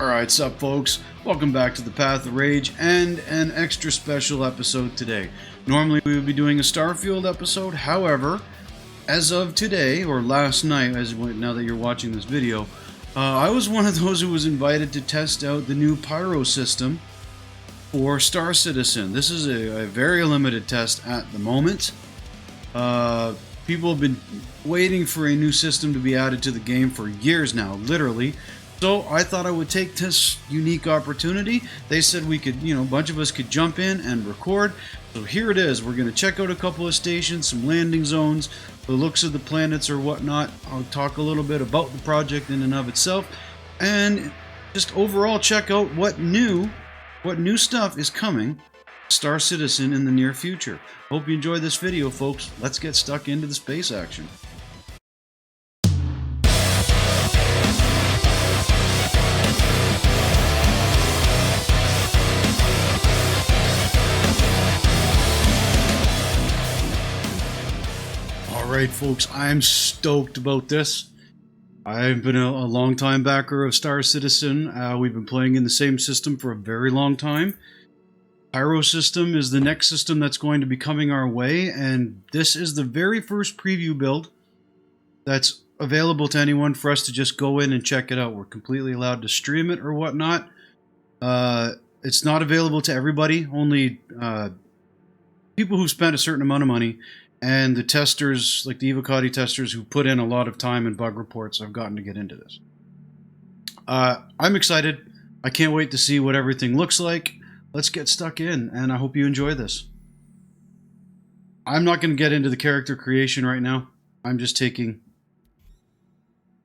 Alright, sup folks, welcome back to the Path of Rage and an extra special episode today. Normally we would be doing a Starfield episode, however, as of today, or last night, now that you're watching this video, I was one of those who was invited to test out the new Pyro system for Star Citizen. This is a very limited test at the moment. People have been waiting for a new system to be added to the game for years now, literally. So I thought I would take this unique opportunity. They said we could, a bunch of us could jump in and record. So here it is. We're going to check out a couple of stations, some landing zones, the looks of the planets or whatnot. I'll talk a little bit about the project in and of itself, and just overall check out what new stuff is coming to Star Citizen in the near future. Hope you enjoyed this video, folks. Let's get stuck into the space action. Alright folks, I'm stoked about this. I've been a long time backer of Star Citizen. We've been playing in the same system for a very long time. Pyro system is the next system that's going to be coming our way, and this is the very first preview build that's available to anyone for us to just go in and check it out. We're completely allowed to stream it or whatnot. It's not available to everybody, only people who've spent a certain amount of money. And the testers, like the Evocati testers, who put in a lot of time and bug reports, have gotten to get into this. I'm excited. I can't wait to see what everything looks like. Let's get stuck in, and I hope you enjoy this. I'm not going to get into the character creation right now. I'm just taking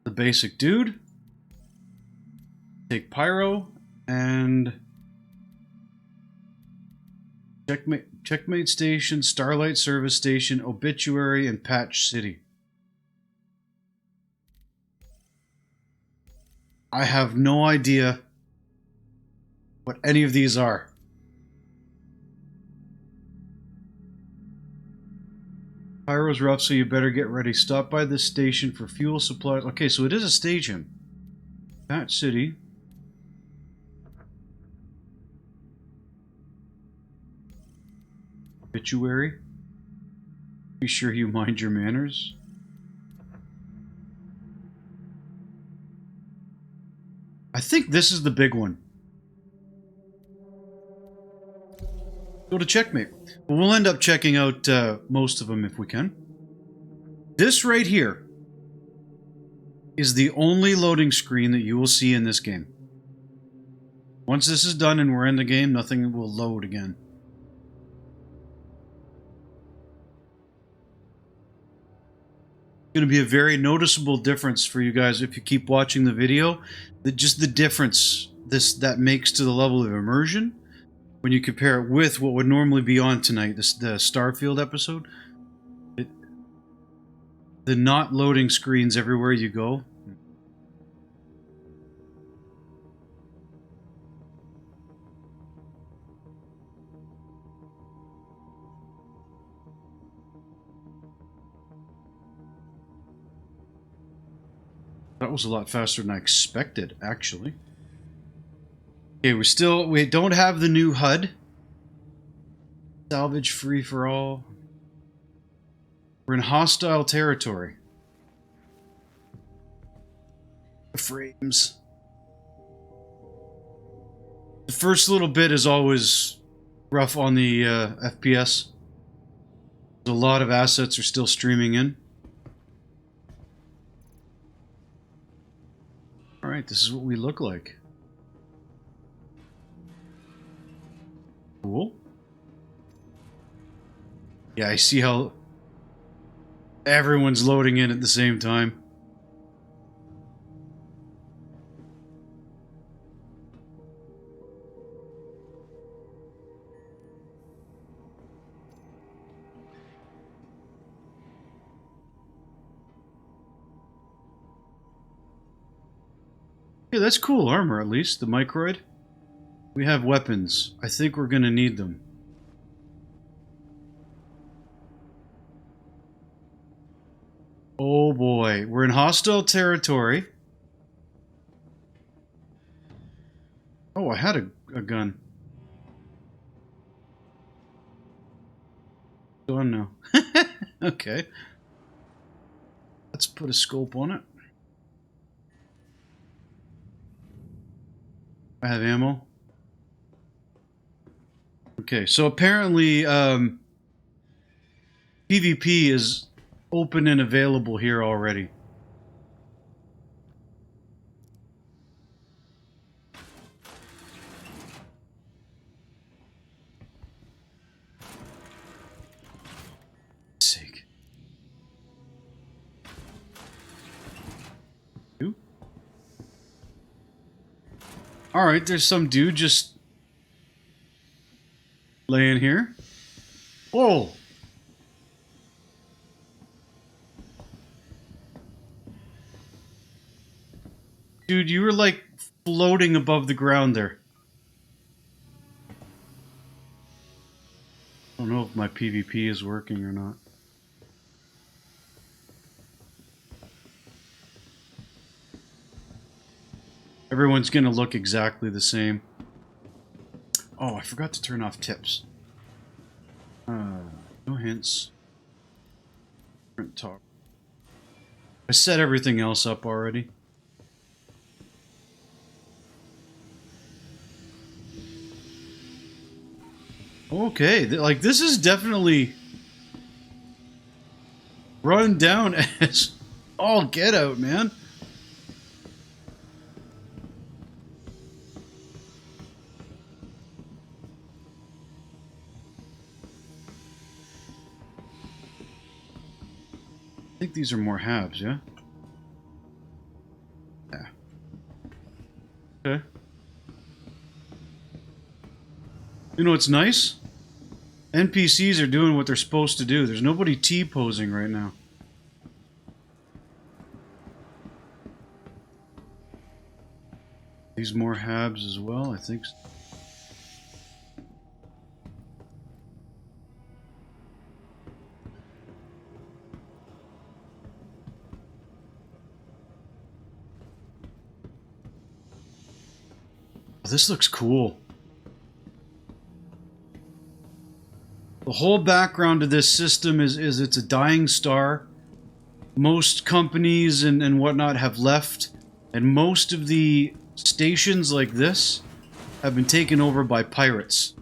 the basic dude, take Pyro, and Checkmate Station, Starlight Service Station, Obituary, and Patch City. I have no idea what any of these are. Pyro's rough, so you better get ready. Stop by this station for fuel supplies. Okay, so it is a station. Patch City. Obituary. Be sure you mind your manners. I think this is the big one. Go to Checkmate. Well, we'll end up checking out most of them if we can. This right here is the only loading screen that you will see in this game. Once this is done and we're in the game, nothing will load again. Going to be a very noticeable difference for you guys if you keep watching the video. Just the difference that makes to the level of immersion when you compare it with what would normally be on tonight, the Starfield episode. The not loading screens everywhere you go. That was a lot faster than I expected, actually. Okay, we don't have the new HUD. Salvage free for all. We're in hostile territory. The frames. The first little bit is always rough on the FPS. A lot of assets are still streaming in. Alright, this is what we look like. Cool. Yeah, I see how everyone's loading in at the same time. Yeah, that's cool armor, at least. The microid. We have weapons. I think we're gonna need them. Oh boy, we're in hostile territory. Oh, I had a gun. Gone now. Okay. Let's put a scope on it. I have ammo. Okay, so apparently PvP is open and available here already. Sake. Who? Alright, there's some dude just laying here. Oh! Dude, you were like floating above the ground there. I don't know if my PvP is working or not. Everyone's gonna look exactly the same. Oh, I forgot to turn off tips. No hints. Print talk. I set everything else up already. Okay, like this is definitely run down as all get out, man. I think these are more halves, yeah? Yeah. Okay. You know what's nice? NPCs are doing what they're supposed to do. There's nobody T-posing right now. These more habs as well, I think so. Oh, this looks cool. The whole background of this system is it's a dying star. Most companies and whatnot have left, and most of the stations like this have been taken over by pirates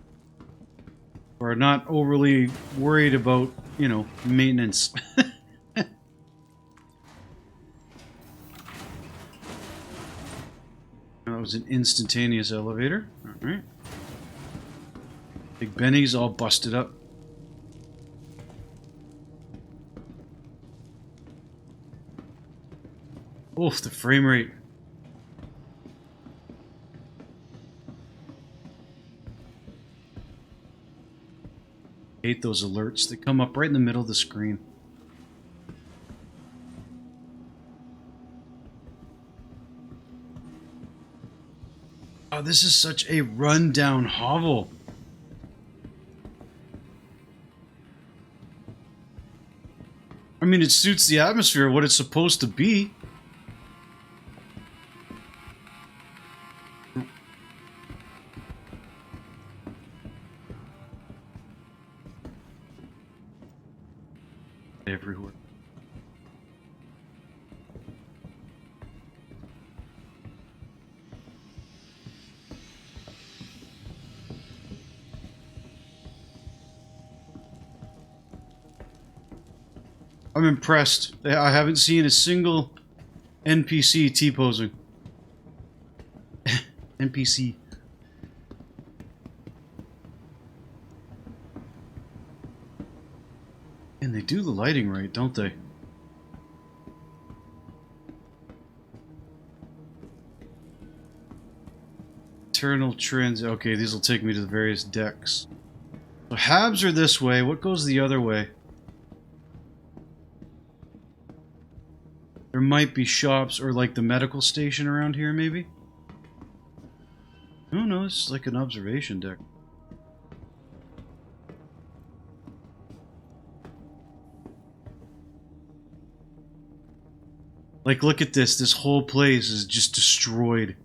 who are not overly worried about, you know, maintenance. That was an instantaneous elevator. Alright. Big Benny's all busted up. Oof, the frame rate. Hate those alerts. They come up right in the middle of the screen. Oh, this is such a rundown hovel. I mean, it suits the atmosphere of what it's supposed to be. Everywhere. I'm impressed. I haven't seen a single NPC T-posing. NPC. And they do the lighting right, don't they? Eternal trends. Okay, these will take me to the various decks. So habs are this way. What goes the other way? There might be shops or like the medical station around here, maybe? Oh no, it's like an observation deck. Like, look at this. This whole place is just destroyed.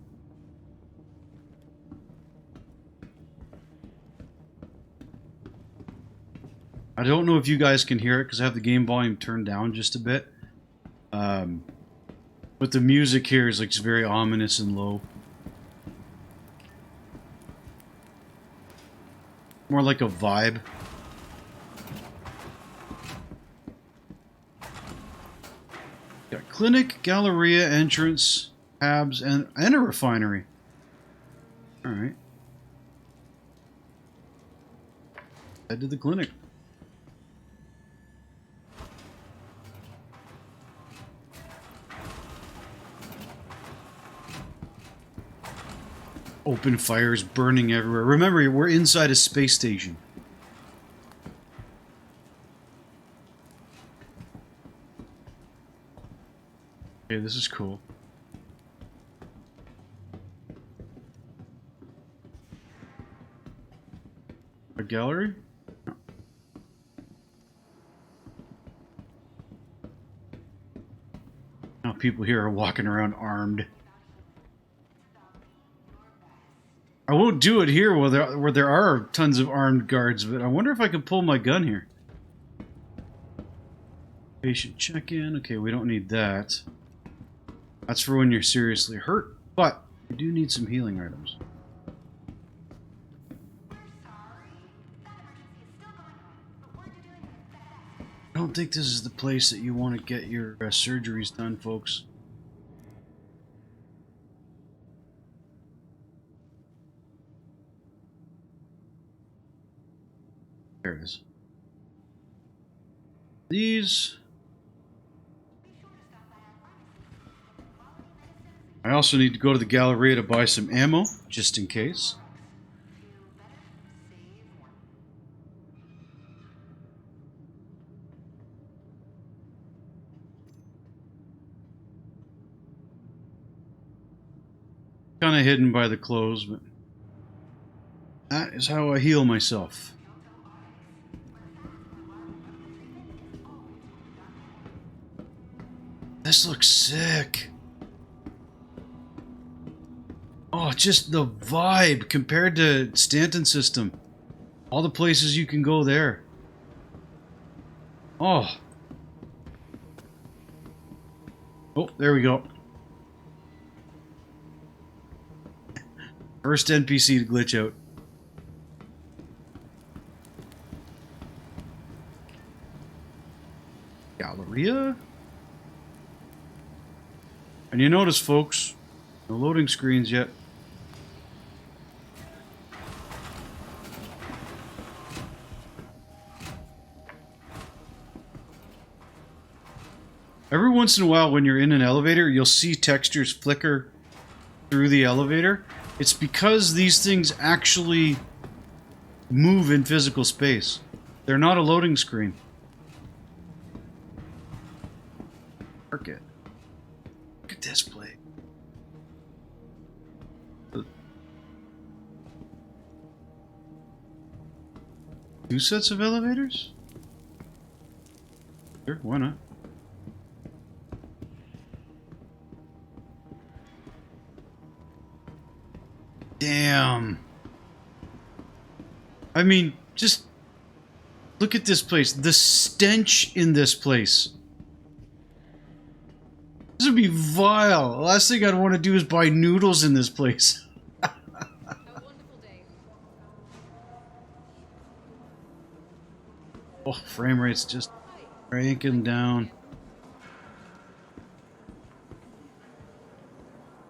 I don't know if you guys can hear it because I have the game volume turned down just a bit. But the music here is like very ominous and low. More like a vibe. Got clinic, galleria, entrance, tabs, and a refinery. Alright. Head to the clinic. Open fires burning everywhere. Remember, we're inside a space station. Okay, this is cool. A gallery? No. Now people here are walking around armed. I won't do it here where there are tons of armed guards, but I wonder if I can pull my gun here. Patient check-in. Okay, we don't need that. That's for when you're seriously hurt, but we do need some healing items. I don't think this is the place that you want to get your surgeries done, folks. There it is. These. I also need to go to the Galleria to buy some ammo, just in case. Kind of hidden by the clothes, but that is how I heal myself. This looks sick. Oh, just the vibe compared to Stanton System. All the places you can go there. Oh. Oh, there we go. First NPC to glitch out. Galleria? And you notice, folks, no loading screens yet. Every once in a while when you're in an elevator, you'll see textures flicker through the elevator. It's because these things actually move in physical space. They're not a loading screen. Mark it. Look at this place. Two sets of elevators? Sure, why not? Damn. I mean, just look at this place. The stench in this place. This would be vile. The last thing I'd want to do is buy noodles in this place. Oh, frame rate's just cranking down.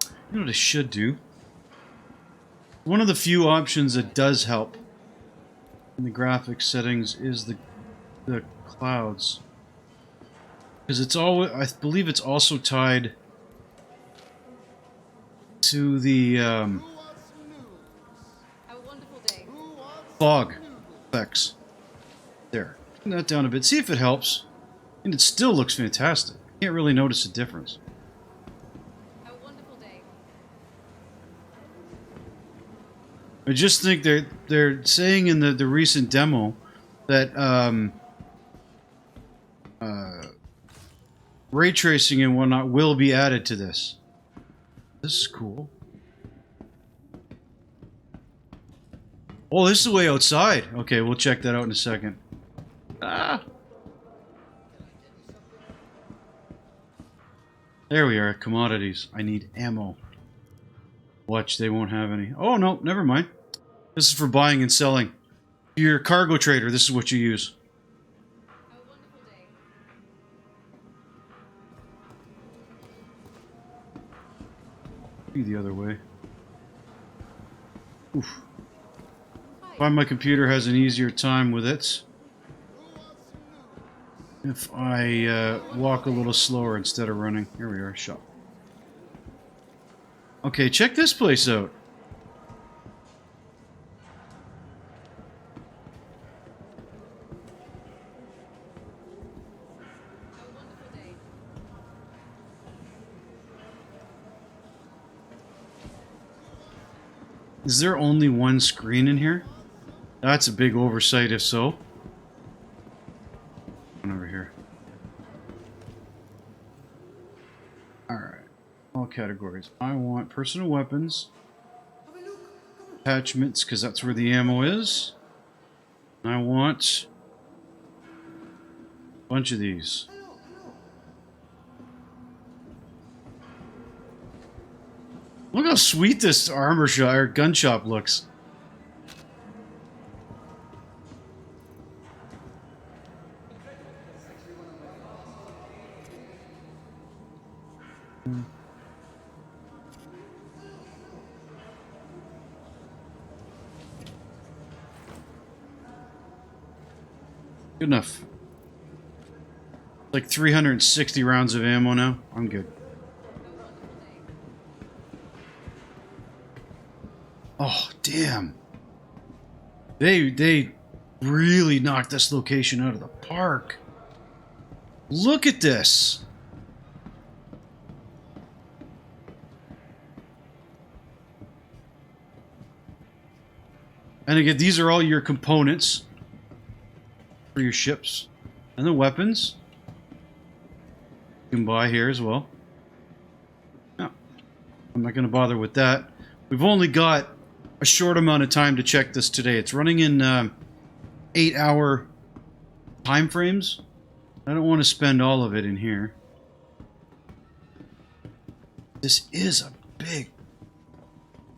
You know what I should do? One of the few options that does help in the graphics settings is the clouds. Because it's always, I believe it's also tied to the fog effects. There. Turn that down a bit. See if it helps. And it still looks fantastic. Can't really notice a difference. I just think they're saying in the recent demo that ray tracing and whatnot will be added to this. This is cool. Oh, this is the way outside. Okay, we'll check that out in a second. Ah! There we are, commodities. I need ammo. Watch, they won't have any. Oh, no, never mind. This is for buying and selling. You're a cargo trader, this is what you use. Be the other way. Oof. Find my computer has an easier time with it if I walk a little slower instead of running. Here we are, shop. Okay, check this place out. Is there only one screen in here? That's a big oversight if so. One over here. Alright. All categories. I want personal weapons. Attachments, because that's where the ammo is. I want a bunch of these. Look how sweet this armor shop or gun shop looks. Good enough. Like 360 rounds of ammo now. I'm good. Oh, damn. They really knocked this location out of the park. Look at this. And again, these are all your components for your ships. And the weapons you can buy here as well. No, I'm not going to bother with that. We've only got a short amount of time to check this today. It's running in 8-hour time frames. I don't want to spend all of it in here. This is a big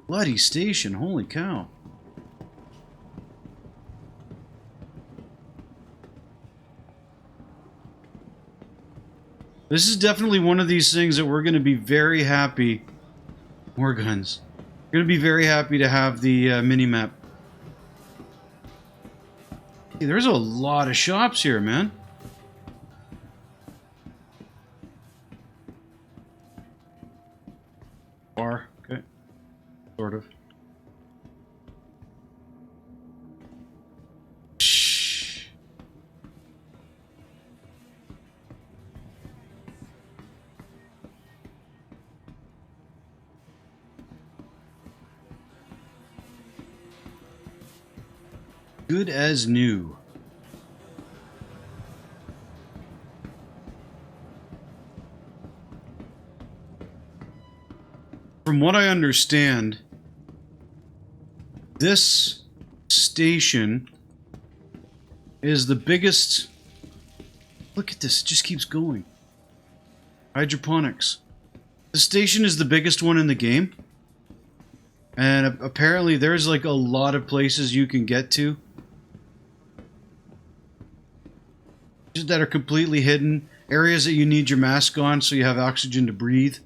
bloody station. Holy cow. This is definitely one of these things that we're going to be very happy. More guns. We're going to be very happy to have the mini-map. Hey, there's a lot of shops here, man. Bar, okay. Sort of. Shh. Good as new. From what I understand, this station is the biggest. Look at this, it just keeps going. Hydroponics. The station is the biggest one in the game. And apparently there's like a lot of places you can get to that are completely hidden. Areas that you need your mask on so you have oxygen to breathe.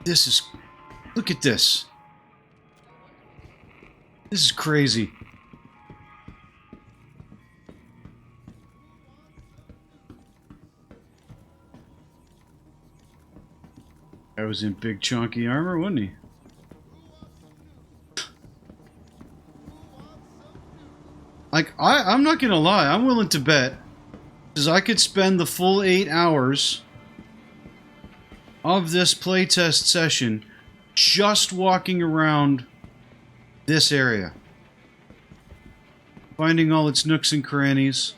This is... Look at this. This is crazy. I was in big chunky armor, wasn't he? Like, I'm not gonna lie, I'm willing to bet, because I could spend the full 8 hours of this playtest session just walking around this area. Finding all its nooks and crannies.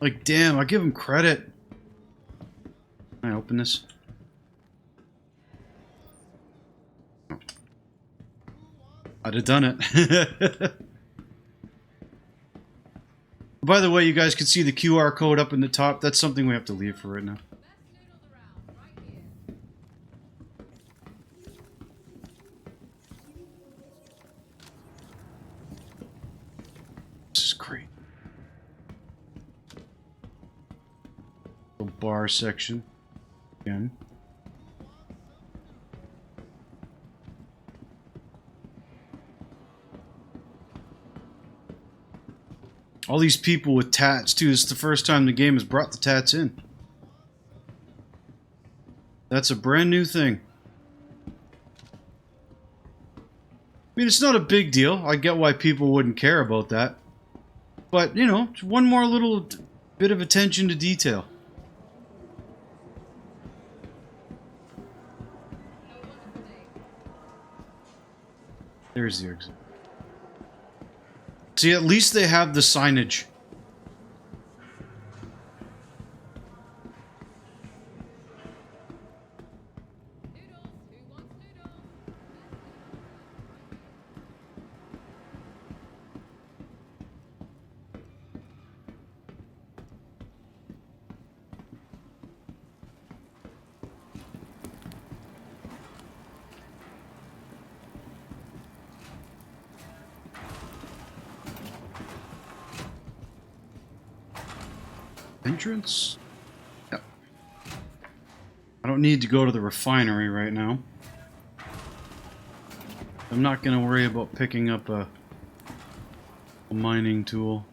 Like, damn, I give him credit. Can I open this? Oh. I'd have done it. By the way, you guys can see the QR code up in the top. That's something we have to leave for right now. This is great. Little bar section. Again. All these people with tats, too. This is the first time the game has brought the tats in. That's a brand new thing. I mean, it's not a big deal. I get why people wouldn't care about that. But, you know, one more little bit of attention to detail. There's the exit. See, at least they have the signage. Entrance? Yep. I don't need to go to the refinery right now. I'm not going to worry about picking up a mining tool.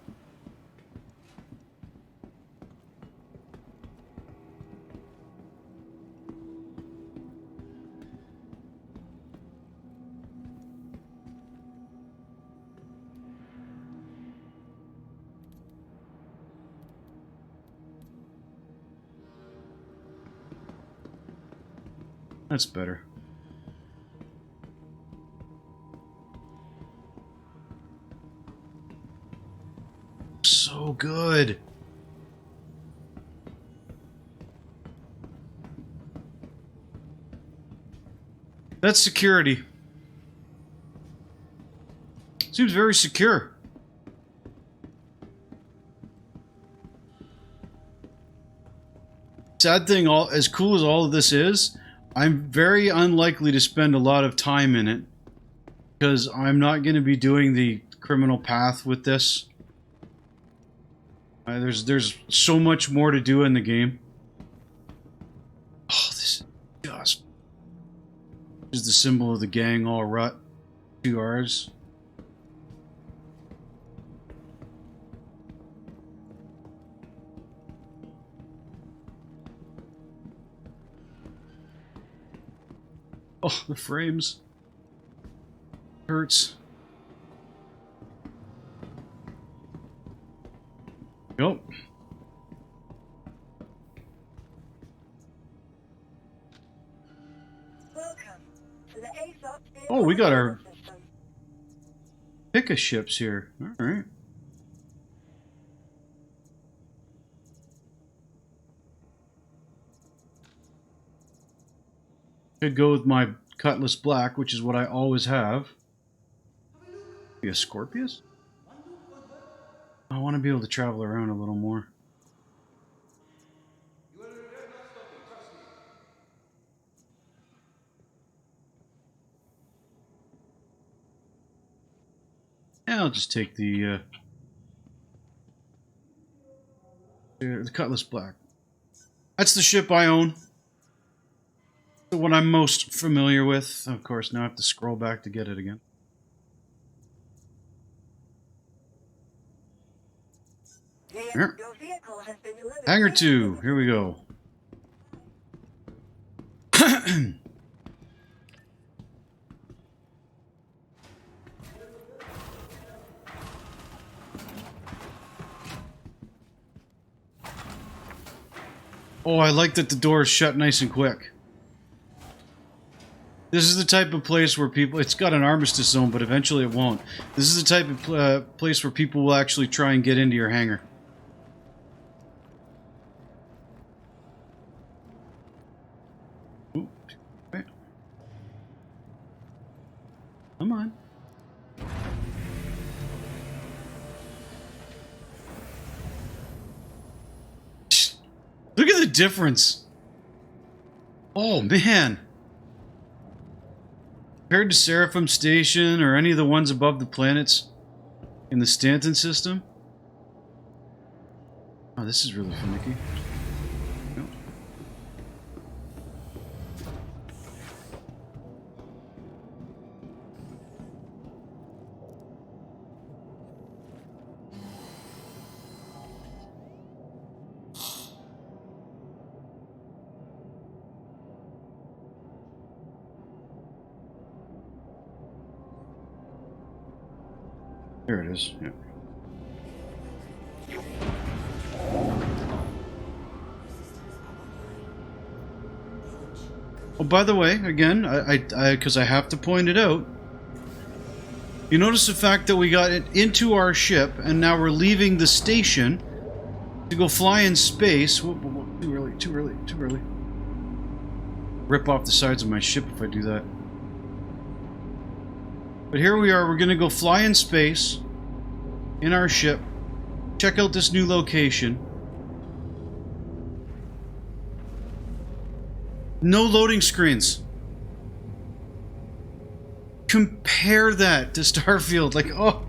That's better. So good. That's security. Seems very secure. Sad thing, as cool as all of this is, I'm very unlikely to spend a lot of time in it because I'm not going to be doing the criminal path with this. There's so much more to do in the game. Oh, this is the symbol of the gang all rut. 2 R's. Oh, the frames. Hurts. Yep. Oh, we got our pick-a ships here. Alright. Could go with my Cutlass Black, which is what I always have. Be a Scorpius? I want to be able to travel around a little more. Yeah, I'll just take the Cutlass Black. That's the ship I own. The one I'm most familiar with. Of course, now I have to scroll back to get it again. Here. Hangar 2. Here we go. Oh, I like that the door is shut nice and quick. This is the type of place where people... It's got an armistice zone, but eventually it won't. This is the type of place where people will actually try and get into your hangar. Come on. Look at the difference. Oh, man. Compared to Seraphim Station or any of the ones above the planets in the Stanton system. Oh, this is really finicky. Nope. There it is. Yeah. Oh, by the way, again, because I have to point it out. You notice the fact that we got it into our ship, and now we're leaving the station to go fly in space. Whoa, whoa, whoa. Too early, too early, too early. Rip off the sides of my ship if I do that. But here we are, we're going to go fly in space in our ship, check out this new location. No loading screens. Compare that to Starfield, like, oh.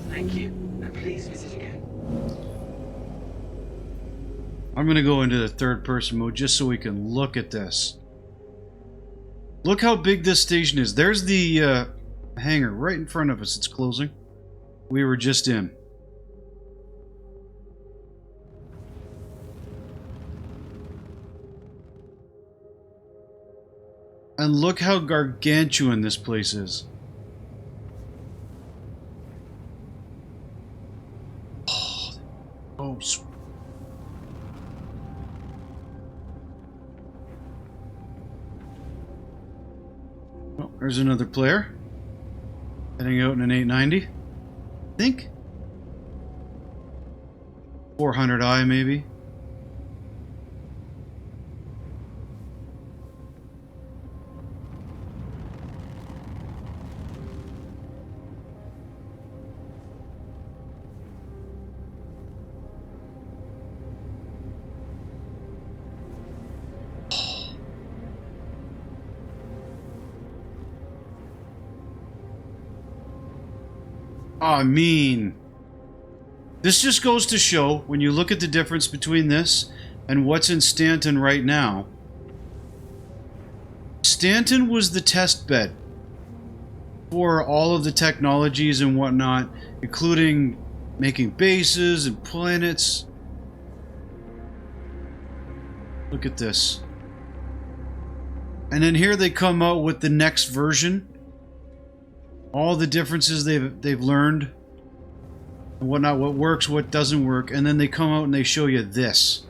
Thank you. Now please visit again. I'm going to go into the third person mode just so we can look at this. Look how big this station is. There's the hangar right in front of us. It's closing. We were just in. And look how gargantuan this place is. Oh, sweet. Oh, there's another player. Heading out in an 890. I think. 400i maybe. I mean, this just goes to show, when you look at the difference between this and what's in Stanton right now. Stanton was the test bed for all of the technologies and whatnot, including making bases and planets. Look at this. And then here they come out with the next version. All the differences they've learned and whatnot, what works, what doesn't work, and then they come out and they show you this.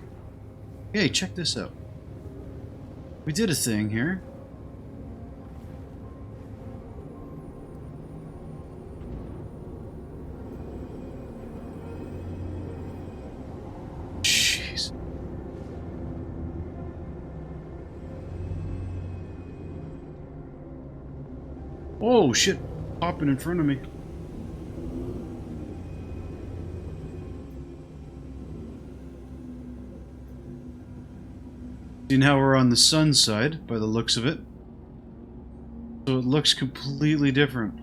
Hey, check this out. We did a thing here. Jeez. Oh shit. Popping in front of me. See, now we're on the sun side by the looks of it. So it looks completely different.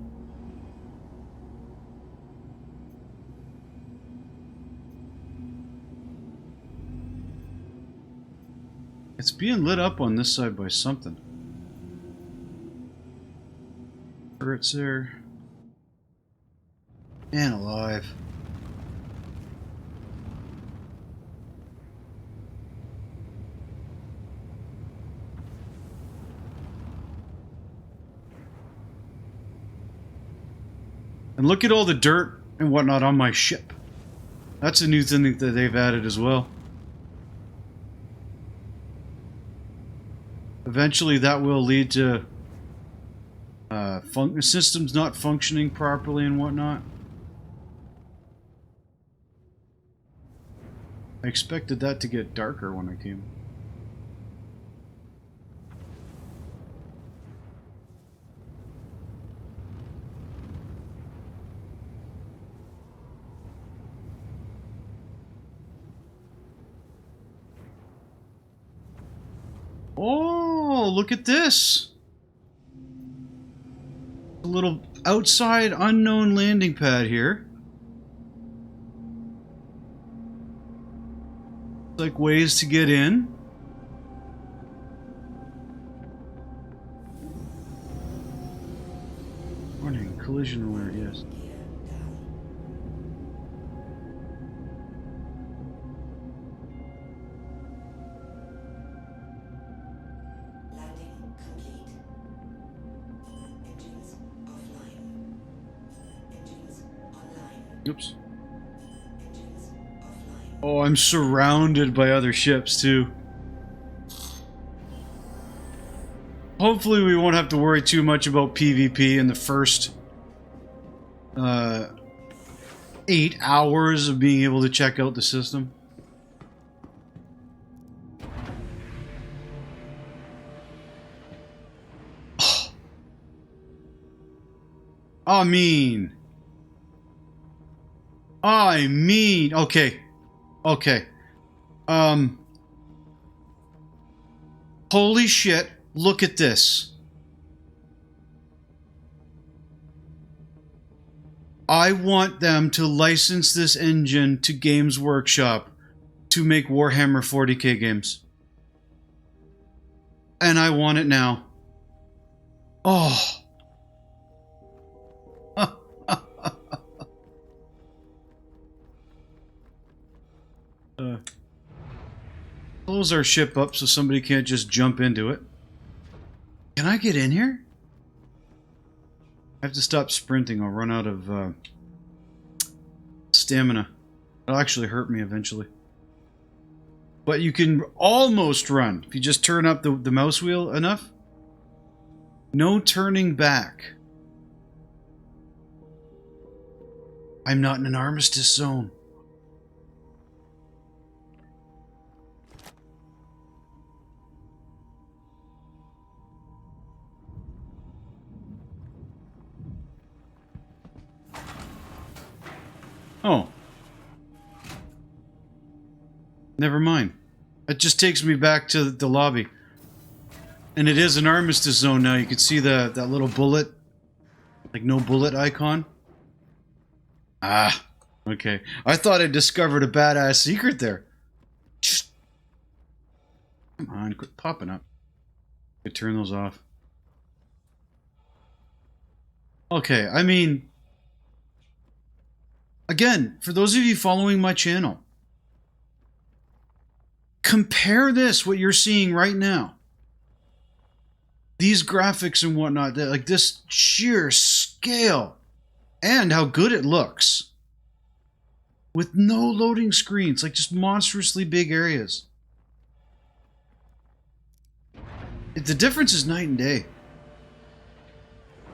It's being lit up on this side by something. Turrets there. And alive. And look at all the dirt and whatnot on my ship. That's a new thing that they've added as well. Eventually that will lead to systems not functioning properly and whatnot. I expected that to get darker when I came. Oh, look at this. A little outside unknown landing pad here. Like ways to get in. Warning, collision alert, yes. Oops. Oh, I'm surrounded by other ships, too. Hopefully we won't have to worry too much about PvP in the first 8 hours of being able to check out the system. I mean, okay. Holy shit, look at this. I want them to license this engine to Games Workshop to make Warhammer 40k games. And I want it now. Oh. Close our ship up so somebody can't just jump into it. Can I get in here? I have to stop sprinting. I'll run out of stamina. It'll actually hurt me eventually. But you can almost run if you just turn up the mouse wheel enough. No turning back. I'm not in an armistice zone. Oh. Never mind. It just takes me back to the lobby. And it is an armistice zone now. You can see that little bullet. Like no bullet icon. Ah. Okay. I thought I discovered a badass secret there. Just... Come on, quit popping up. I turn those off. Okay, I mean... Again, for those of you following my channel, compare this, what you're seeing right now. These graphics and whatnot, like this sheer scale and how good it looks. With no loading screens, like just monstrously big areas. The difference is night and day.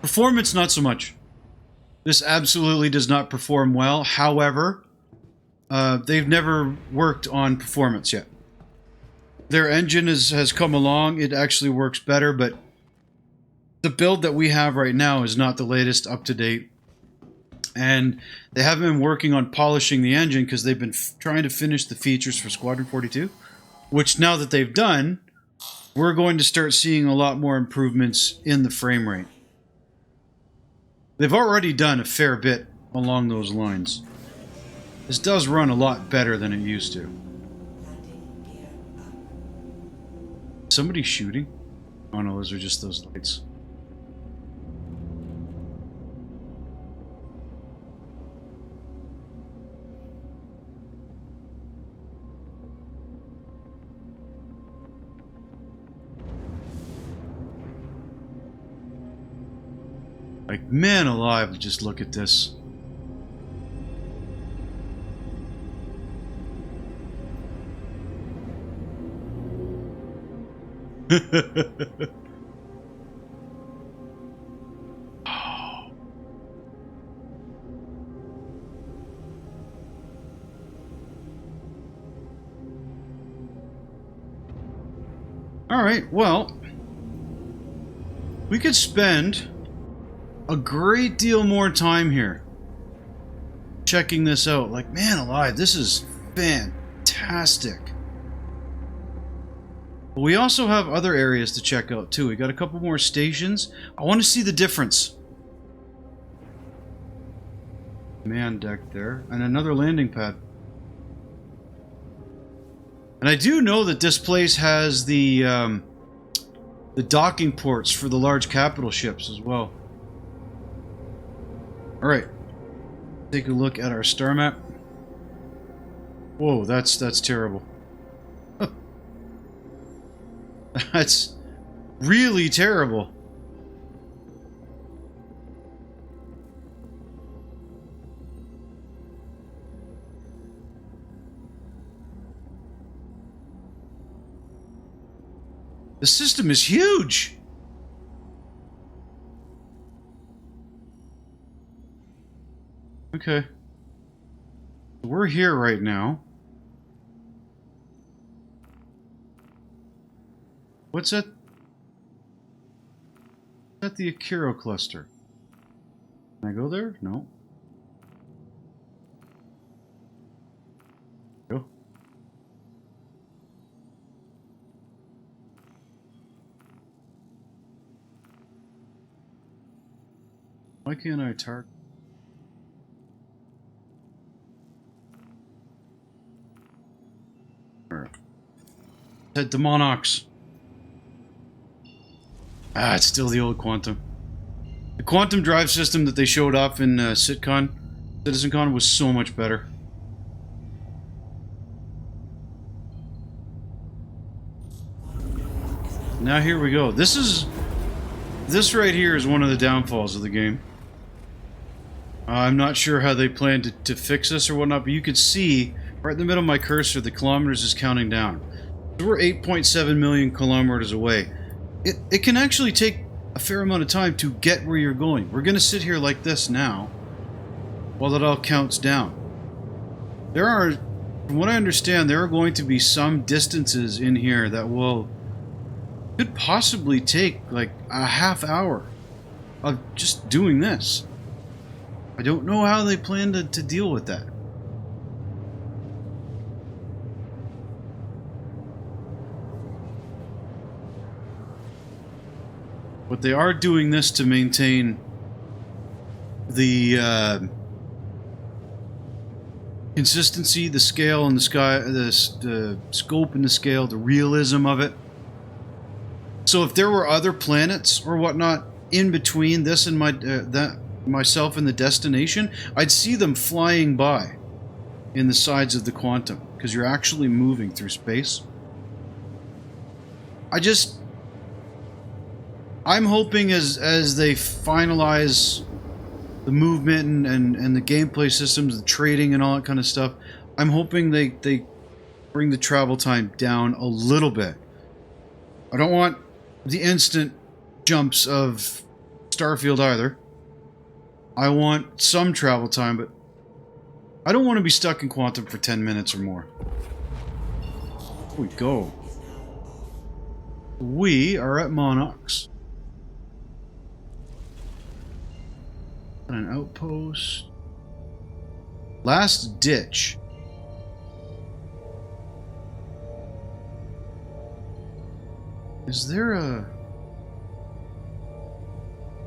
Performance, not so much. This absolutely does not perform well. However, they've never worked on performance yet. Their engine has come along. It actually works better, but the build that we have right now is not the latest, up to date. And they haven't been working on polishing the engine because they've been trying to finish the features for Squadron 42, which now that they've done, we're going to start seeing a lot more improvements in the frame rate. They've already done a fair bit along those lines. This does run a lot better than it used to. Somebody shooting? Oh no, those are just those lights. Like, man alive, just look at this. Alright, well, we could spend a great deal more time here checking this out. Like, man alive, this is fantastic. But we also have other areas to check out too. We got a couple more stations. I want to see the difference. Man deck there, and another landing pad. And I do know that this place has the docking ports for the large capital ships as well. All right, take a look at our star map. Whoa, that's terrible. That's really terrible. The system is huge. Okay. We're here right now. What's that? Is that the Akiro cluster? Can I go there? No. Go. Why can't I target? That Demonox. Ah, it's still the old Quantum. The Quantum drive system that they showed off in CitizenCon was so much better. Now here we go. This right here is one of the downfalls of the game. I'm not sure how they plan to fix this or whatnot, but you could see right in the middle of my cursor the kilometers is counting down. So we're 8.7 million kilometers away. It can actually take a fair amount of time to get where you're going. We're going to sit here like this now while it all counts down. There are, from what I understand, there are going to be some distances in here that could possibly take like a half hour of just doing this. I don't know how they plan to deal with that. But they are doing this to maintain the consistency, the scale and the scope and the scale, the realism of it. So if there were other planets or whatnot in between this and myself and the destination, I'd see them flying by in the sides of the Quantum, because you're actually moving through space. I'm hoping as they finalize the movement and the gameplay systems, the trading and all that kind of stuff, I'm hoping they bring the travel time down a little bit. I don't want the instant jumps of Starfield either. I want some travel time, but I don't want to be stuck in Quantum for 10 minutes or more. Here we go. We are at Monox. An outpost. Last ditch. Is there a...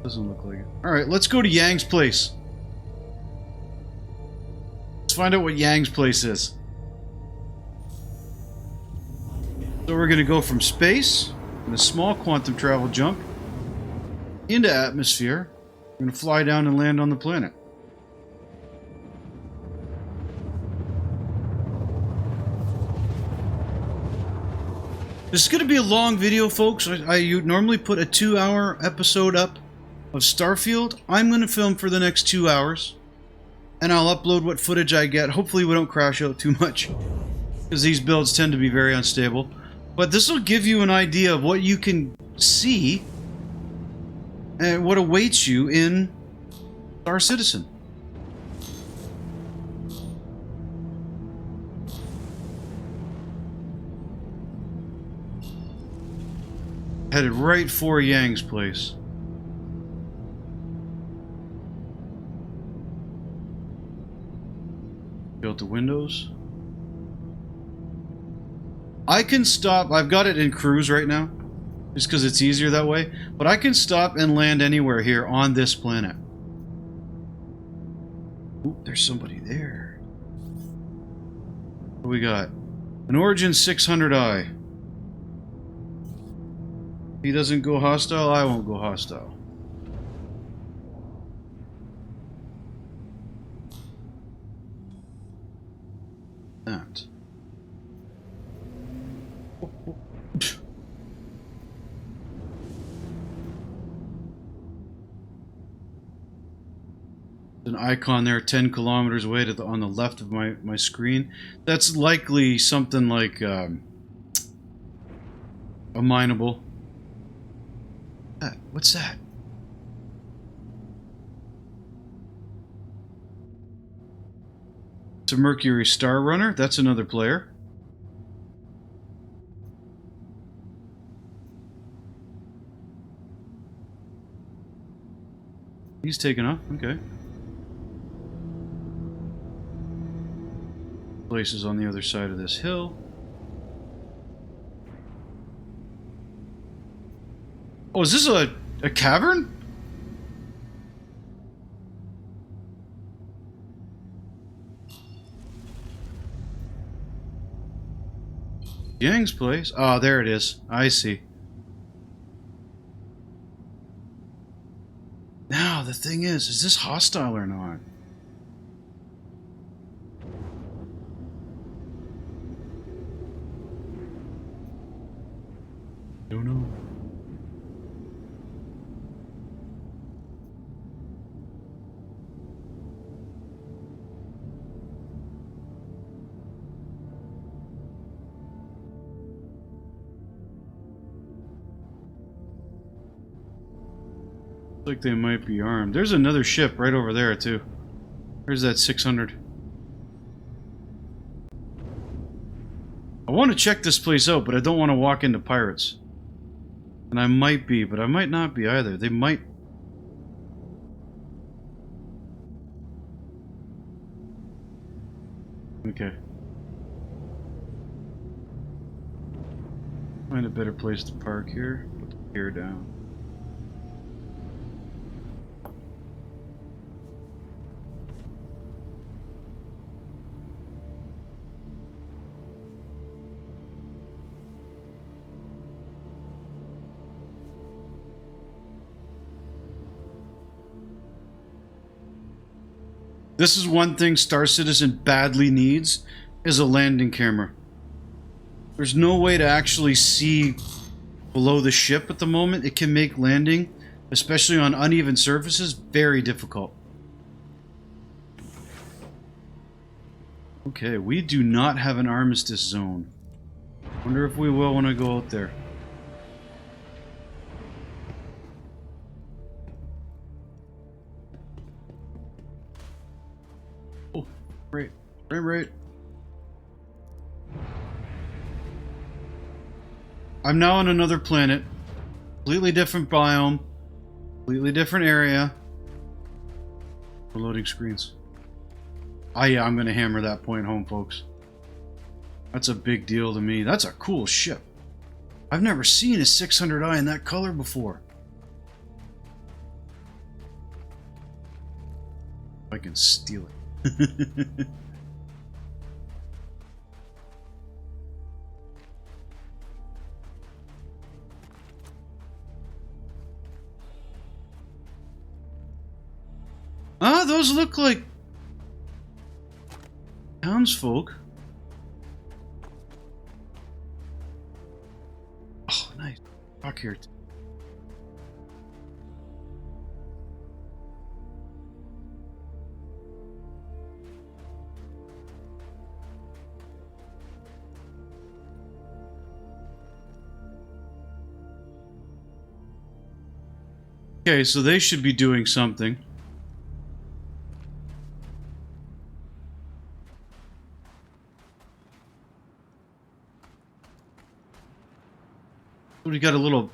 Doesn't look like it. Alright, let's go to Yang's place. Let's find out what Yang's place is. So we're going to go from space, in a small quantum travel jump, into atmosphere. We're going to fly down and land on the planet. This is going to be a long video, folks. I normally put a 2-hour episode up of Starfield. I'm going to film for the next 2 hours, and I'll upload what footage I get. Hopefully we don't crash out too much, because these builds tend to be very unstable. But this will give you an idea of what you can see and what awaits you in Star Citizen. Headed right for Yang's place. Built the windows. I can stop. I've got it in cruise right now, just because it's easier that way. But I can stop and land anywhere here on this planet. Ooh, there's somebody there. What do we got? An Origin 600i. If he doesn't go hostile, I won't go hostile. That. An icon there 10 kilometers away to on the left of my screen. That's likely something like a mineable. What's that? It's a Mercury Star Runner. That's another player. He's taken off. Okay. Places on the other side of this hill. Oh, is this a cavern? Yang's place? Oh, there it is. I see. Now, the thing is this hostile or not? Don't know. Like they might be armed. There's another ship right over there too. There's that 600. I want to check this place out, but I don't want to walk into pirates. And I might be, but I might not be either. They might... Okay. Find a better place to park here. Put the gear down. This is one thing Star Citizen badly needs, is a landing camera. There's no way to actually see below the ship at the moment. It can make landing, especially on uneven surfaces, very difficult. Okay, we do not have an armistice zone. Wonder if we will when I go out there. Oh, right, right. I'm now on another planet. Completely different biome. Completely different area. We're loading screens. Ah, yeah, I'm gonna hammer that point home, folks. That's a big deal to me. That's a cool ship. I've never seen a 600i in that color before. I can steal it. Ah, those look like townsfolk. Oh, nice. Talk here. Okay, so they should be doing something. We got a little,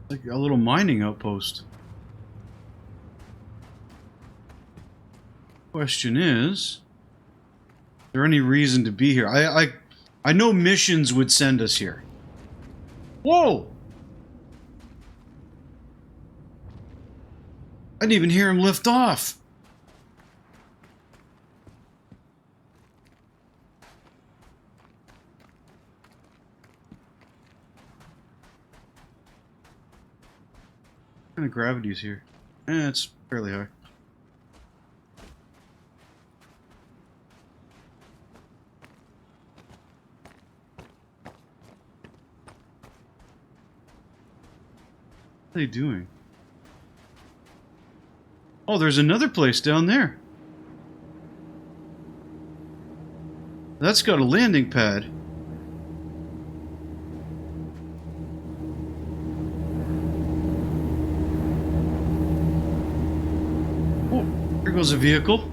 like a little mining outpost. Question is there any reason to be here? I I know missions would send us here. Whoa! I didn't even hear him lift off. What kind of gravity is here? It's fairly high. What are they doing? Oh, there's another place down there. That's got a landing pad. Oh, here goes a vehicle.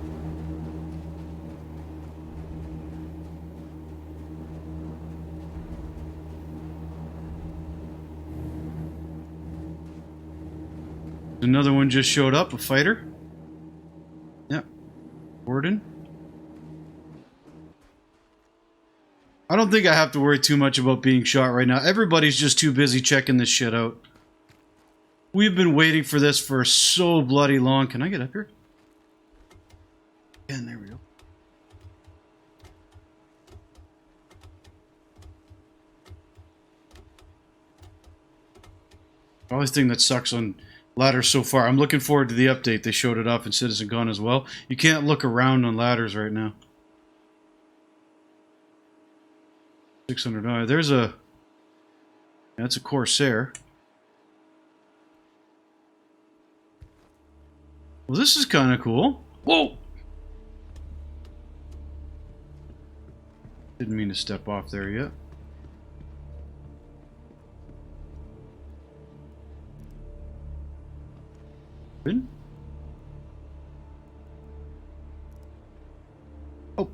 Another one just showed up, a fighter. Yep. Gordon. I don't think I have to worry too much about being shot right now. Everybody's just too busy checking this shit out. We've been waiting for this for so bloody long. Can I get up here? Yeah, there we go. The only thing that sucks on ladders so far. I'm looking forward to the update. They showed it off in Citizen Con as well. You can't look around on ladders right now. 600i. There's a... That's a Corsair. Well, this is kind of cool. Whoa! Didn't mean to step off there yet. Good. Oh.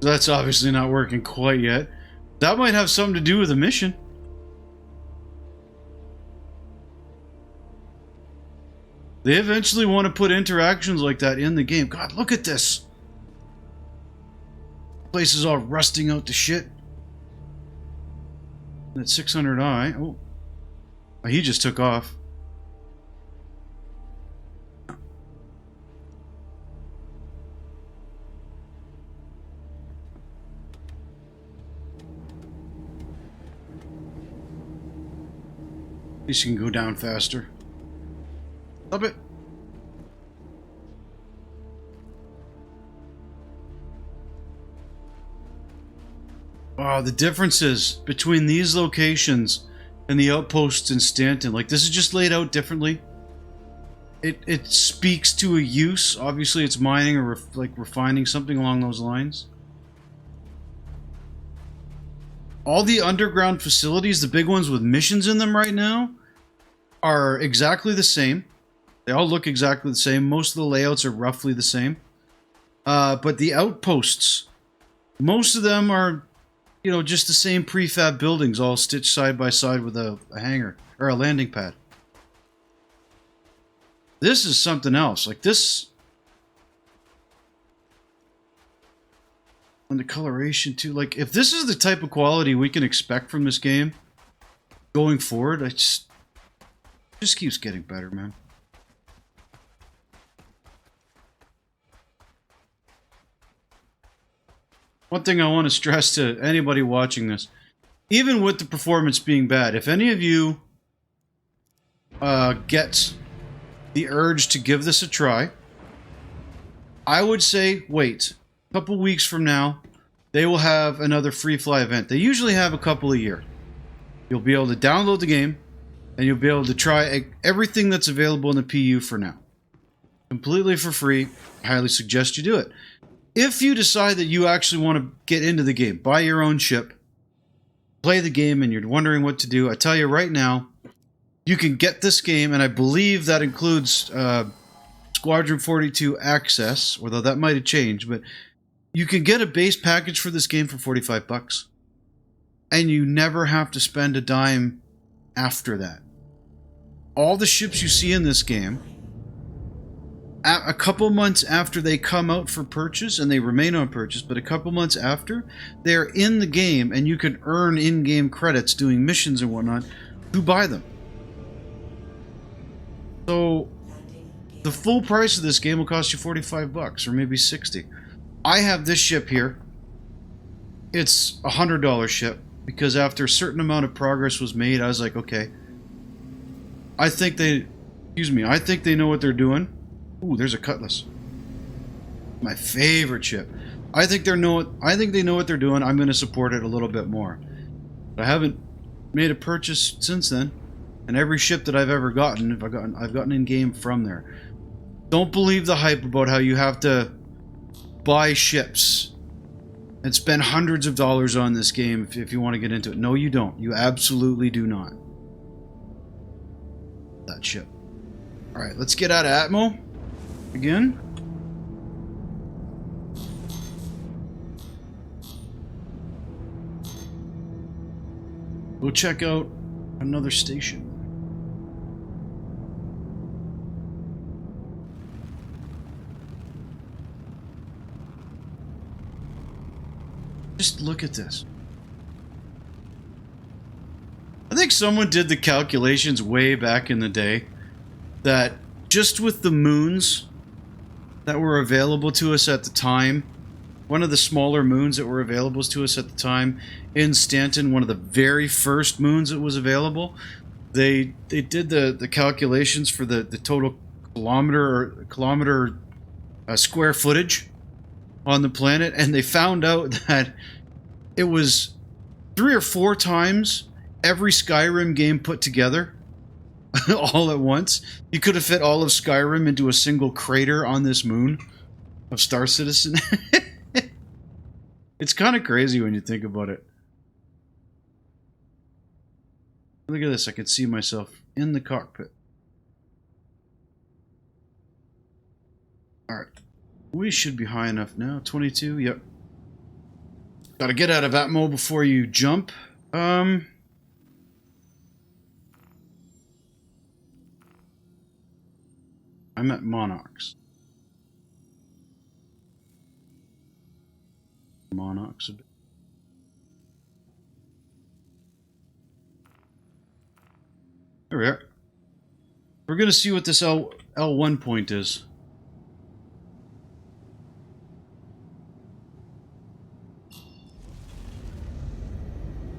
That's obviously not working quite yet. That might have something to do with the mission. They eventually want to put interactions like that in the game. God, look at this. Place is all rusting out to shit. That 600i. Oh. Oh, he just took off. At least you can go down faster. Stop it. Wow, the differences between these locations and the outposts in Stanton. Like, this is just laid out differently. It speaks to a use. Obviously, it's mining or refining, something along those lines. All the underground facilities, the big ones with missions in them right now, are exactly the same. They all look exactly the same. Most of the layouts are roughly the same. But the outposts, most of them are, you know, just the same prefab buildings all stitched side by side with a hangar or a landing pad. This is something else. Like this. And the coloration too. Like, if this is the type of quality we can expect from this game going forward, it just keeps getting better, man. One thing I want to stress to anybody watching this, even with the performance being bad, if any of you get the urge to give this a try, I would say wait. A couple weeks from now, they will have another free fly event. They usually have a couple a year. You'll be able to download the game, and you'll be able to try everything that's available in the PU for now. Completely for free. I highly suggest you do it. If you decide that you actually want to get into the game, buy your own ship, play the game, and you're wondering what to do, I tell you right now, you can get this game, and I believe that includes Squadron 42 Access, although that might have changed, but you can get a base package for this game for $45. And you never have to spend a dime after that. all the ships you see in this game, a couple months after they come out for purchase, and they remain on purchase, but a couple months after, they're in the game, and you can earn in-game credits doing missions and whatnot to buy them. So the full price of this game will cost you $45 or maybe 60. I have this ship here. It's a $100 ship because after a certain amount of progress was made, I was like, okay, I think they know what they're doing. Ooh, there's a Cutlass. My favorite ship. I think they know what they're doing. I'm going to support it a little bit more. But I haven't made a purchase since then, and every ship that I've ever gotten, I've gotten in game from there. Don't believe the hype about how you have to buy ships and spend hundreds of dollars on this game if you want to get into it. No, you don't. You absolutely do not. That ship. All right, let's get out of Atmo again. We'll check out another station. Just look at this. I think someone did the calculations way back in the day that just with the moons that were available to us at the time, one of the smaller moons that were available to us at the time in Stanton, one of the very first moons that was available, they did the calculations for the total kilometer square footage on the planet, and they found out that it was 3 or 4 times every Skyrim game put together all at once. You could have fit all of Skyrim into a single crater on this moon of Star Citizen. It's kind of crazy when you think about it. Look at this, I can see myself in the cockpit. Alright. We should be high enough now. 22, yep. Gotta get out of Atmo before you jump. I'm at Monarchs. Monarchs a bit. There we are. We're gonna see what this L1 point is.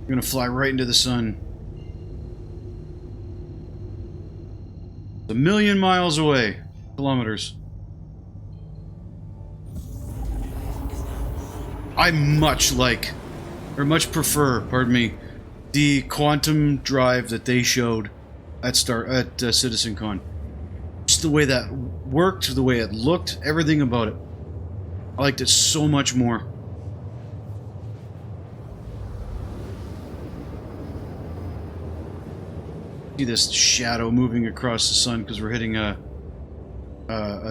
We're gonna fly right into the sun. It's 1,000,000 miles away. Kilometers. I much prefer, pardon me, the quantum drive that they showed at CitizenCon. Just the way that worked, the way it looked, everything about it. I liked it so much more. See this shadow moving across the sun because we're hitting a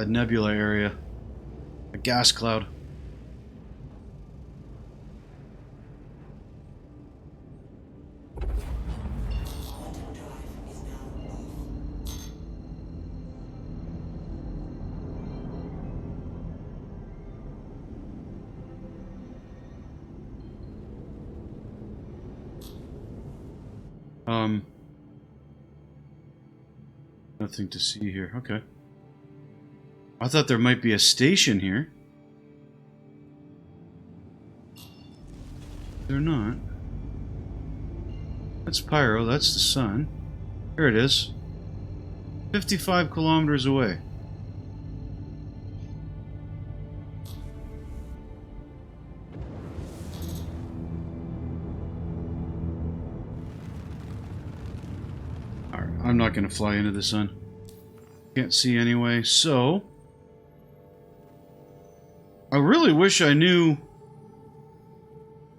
nebula area, a gas cloud. Nothing to see here. Okay. I thought there might be a station here. They're not. That's Pyro, that's the sun. Here it is. 55 kilometers away. I'm not going to fly into the sun. Can't see anyway, so... I really wish I knew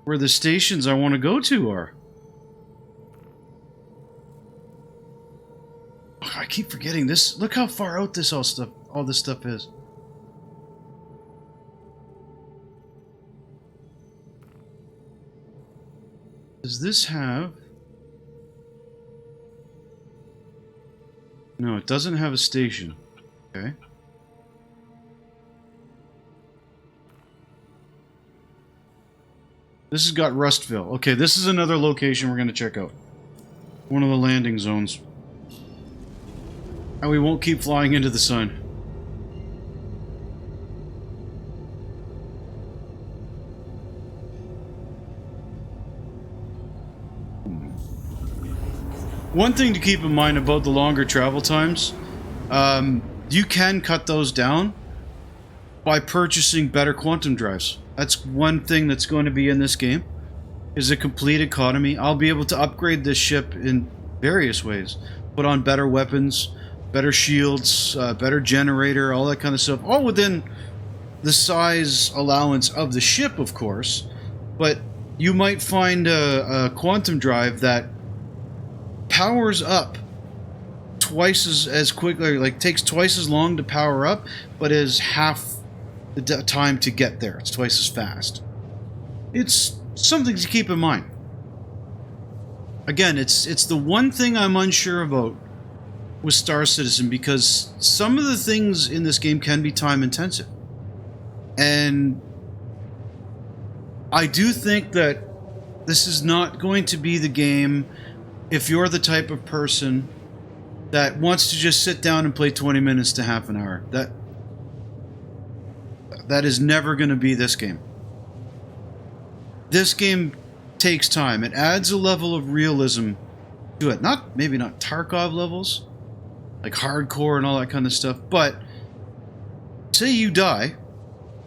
where the stations I want to go to are. Oh, I keep forgetting this. Look how far out this all this stuff is. Does this have... it doesn't have a station. Okay. This has got Rustville. Okay, this is another location we're going to check out. One of the landing zones. And we won't keep flying into the sun. One thing to keep in mind about the longer travel times, you can cut those down by purchasing better quantum drives. That's one thing that's going to be in this game, is a complete economy. I'll be able to upgrade this ship in various ways. Put on better weapons, better shields, better generator, all that kind of stuff. All within the size allowance of the ship, of course. But you might find a quantum drive that powers up twice as quickly, like takes twice as long to power up, but is half the time to get there. It's twice as fast. It's something to keep in mind. Again, it's the one thing I'm unsure about with Star Citizen, because some of the things in this game can be time intensive. And I do think that this is not going to be the game if you're the type of person that wants to just sit down and play 20 minutes to half an hour. That is never going to be this game. This game takes time. It adds a level of realism to it. Maybe not Tarkov levels, like hardcore and all that kind of stuff, but say you die,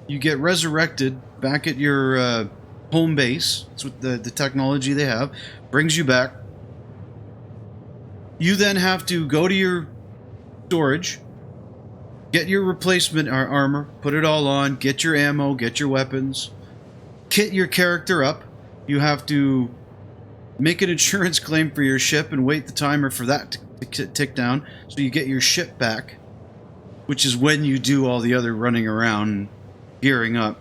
you get resurrected back at your home base. That's what the technology they have brings you back. You then have to go to your storage, get your replacement armor, put it all on, get your ammo, get your weapons, kit your character up. You have to make an insurance claim for your ship and wait the timer for that to tick down so you get your ship back, which is when you do all the other running around and gearing up.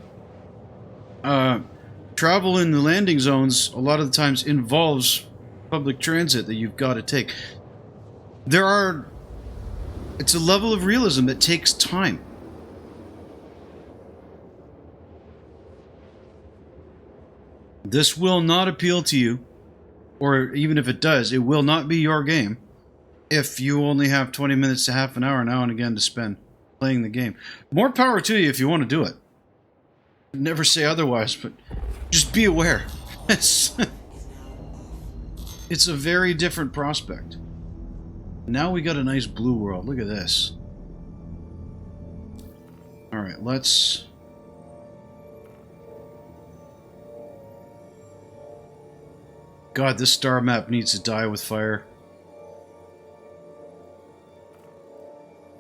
Travel in the landing zones a lot of the times involves public transit that you've got to take. It's a level of realism that takes time. This will not appeal to you, or even if it does, it will not be your game if you only have 20 minutes to half an hour now and again to spend playing the game. More power to you if you want to do it. I'd never say otherwise, but just be aware. It's a very different prospect. Now we got a nice blue world. Look at this. Alright, let's... God, this star map needs to die with fire.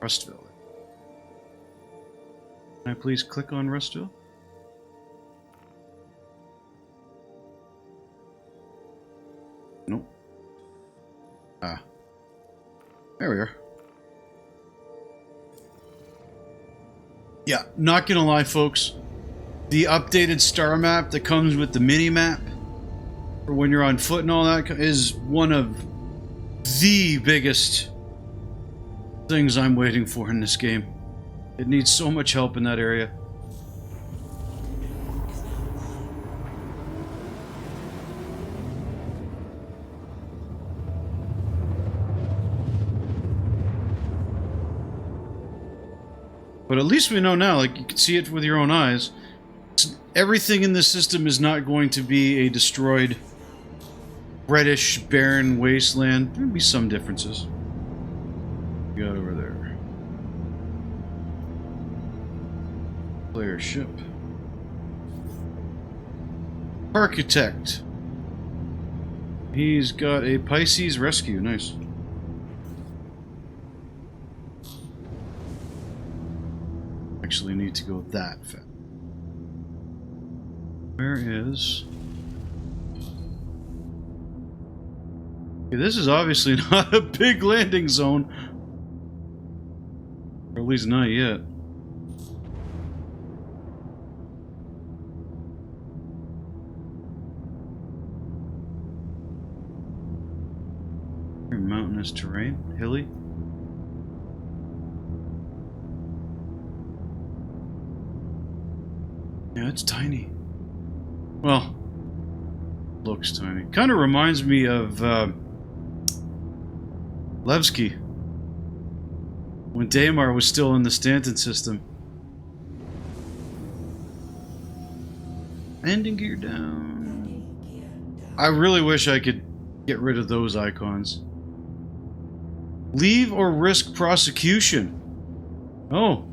Rustville. Can I please click on Rustville? Nope. Ah. There we are. Yeah, not gonna lie, folks. The updated star map that comes with the mini map for when you're on foot and all that is one of the biggest things I'm waiting for in this game. It needs so much help in that area. But at least we know now, like, you can see it with your own eyes. Everything in this system is not going to be a destroyed, reddish, barren wasteland. There'll be some differences. We got over there. Player ship. Architect. He's got a Pisces rescue. Nice. Actually need to go that fast. Where is... Okay, this is obviously not a big landing zone. Or at least not yet. Very mountainous terrain. Hilly. Yeah, it's tiny. Well, looks tiny. Kind of reminds me of Levski. When Daymar was still in the Stanton system. Landing gear down. I really wish I could get rid of those icons. Leave or risk prosecution. Oh.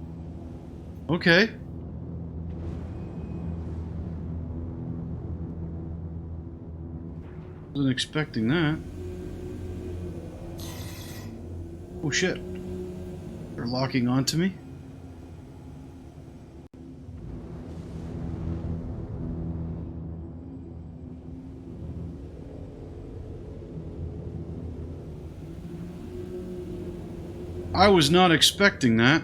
Okay. Wasn't expecting that. Oh shit. They're locking onto me. I was not expecting that.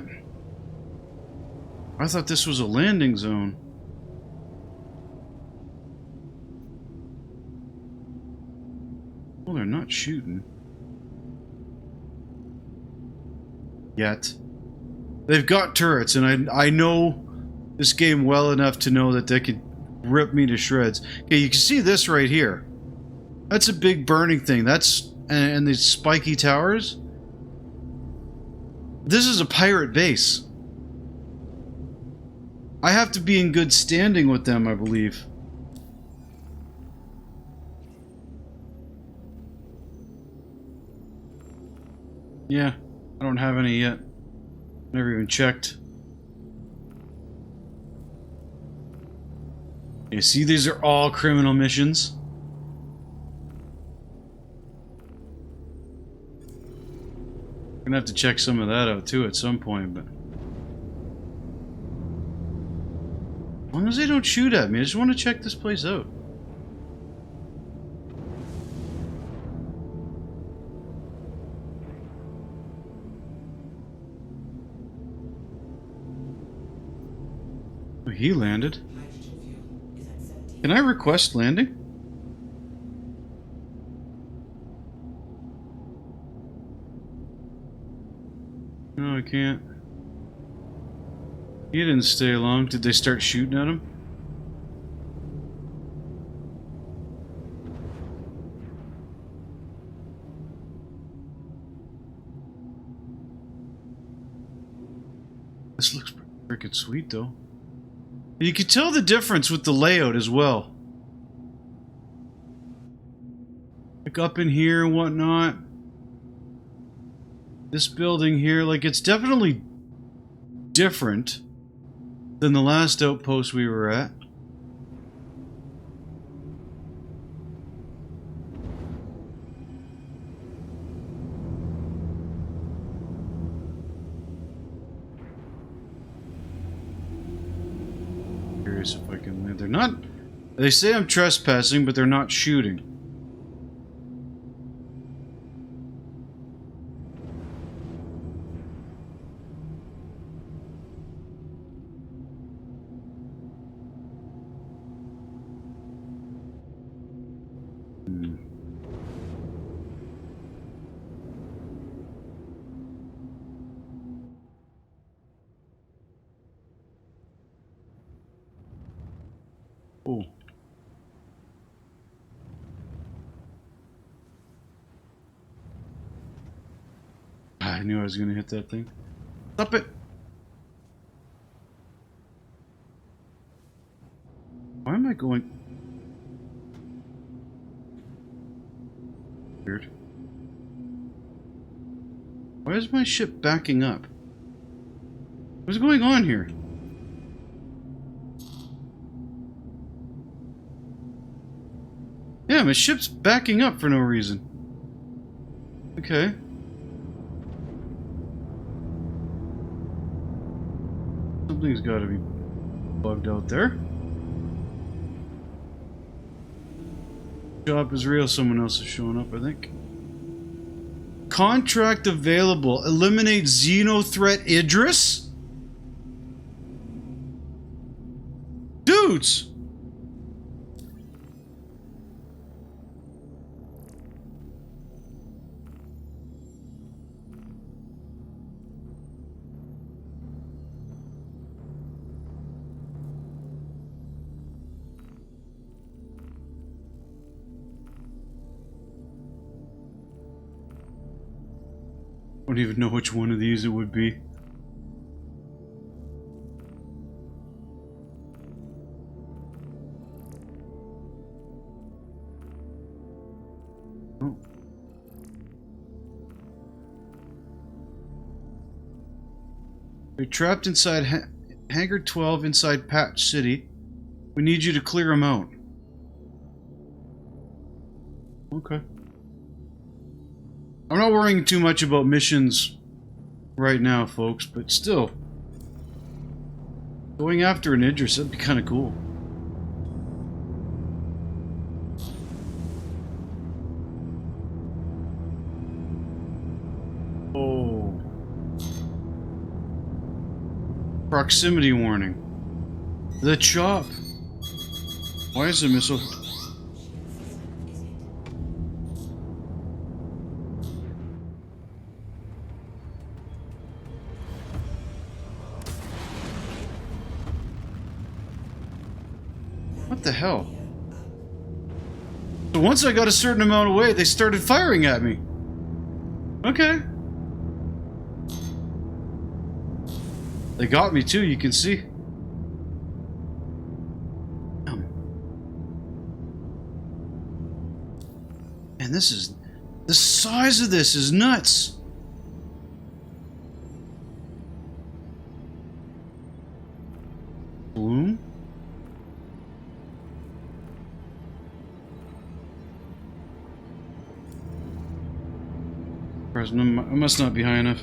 I thought this was a landing zone. Well, they're not shooting. Yet. They've got turrets, and I know this game well enough to know that they could rip me to shreds. Okay, you can see this right here. That's a big burning thing. That's... and these spiky towers. This is a pirate base. I have to be in good standing with them, I believe. Yeah, I don't have any yet. Never even checked. You see, these are all criminal missions. Gonna have to check some of that out too at some point, but as long as they don't shoot at me, I just want to check this place out. Oh, he landed. Can I request landing? No, I can't. He didn't stay long. Did they start shooting at him? This looks freaking sweet, though. You can tell the difference with the layout as well. Like up in here and whatnot. This building here, like, it's definitely different than the last outpost we were at. Curious if I can land. They're not... They say I'm trespassing, but they're not shooting. Oh. I knew I was going to hit that thing. Stop it! Why am I going... Weird. Why is my ship backing up? What's going on here? Yeah, my ship's backing up for no reason. Okay. Something's got to be bugged out there. Job is real. Someone else is showing up, I think. Contract available. Eliminate Xenothreat Idris? Dudes! don't even know which one of these it would be. Oh. You're trapped inside Hangar 12 inside Patch City. We need you to clear them out. Okay. I'm not worrying too much about missions right now, folks, but still. Going after an Idris, that'd be kind of cool. Oh. Proximity warning. The chop. Why is the missile? What the hell? So once I got a certain amount away, they started firing at me. Okay. They got me too, you can see. And this is... the size of this is nuts. Bloom? I must not be high enough.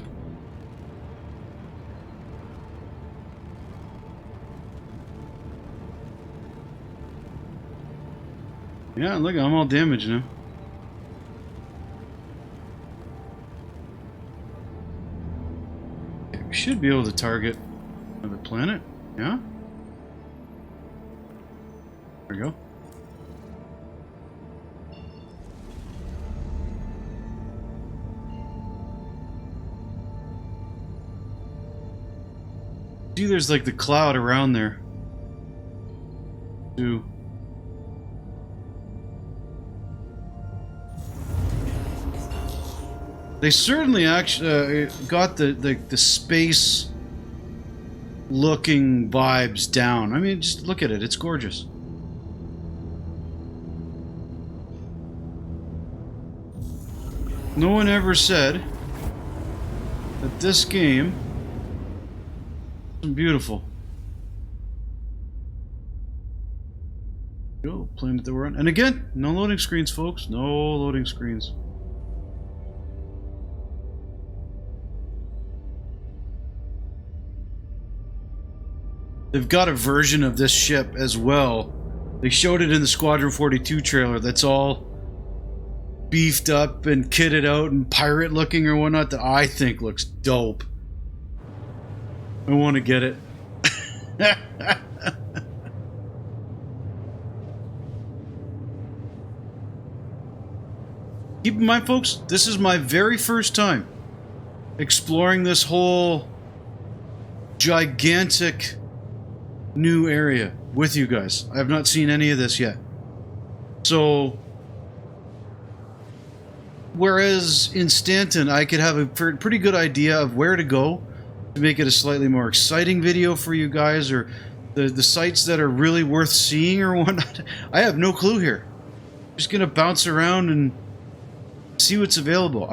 Yeah, look, I'm all damaged now. Okay, we should be able to target another planet. Yeah? There we go. See, there's like the cloud around there. Too. They certainly actually got the space looking vibes down. I mean, just look at it. It's gorgeous. No one ever said that this game beautiful. Go, planet that we're on. And again, no loading screens, folks. No loading screens. They've got a version of this ship as well. They showed it in the Squadron 42 trailer that's all beefed up and kitted out and pirate looking or whatnot that I think looks dope. I want to get it. Keep in mind, folks, this is my very first time exploring this whole gigantic new area with you guys. I have not seen any of this yet. So, whereas in Stanton, I could have a pretty good idea of where to go to make it a slightly more exciting video for you guys, or the sites that are really worth seeing or whatnot. I have no clue here. Just gonna bounce around and see what's available.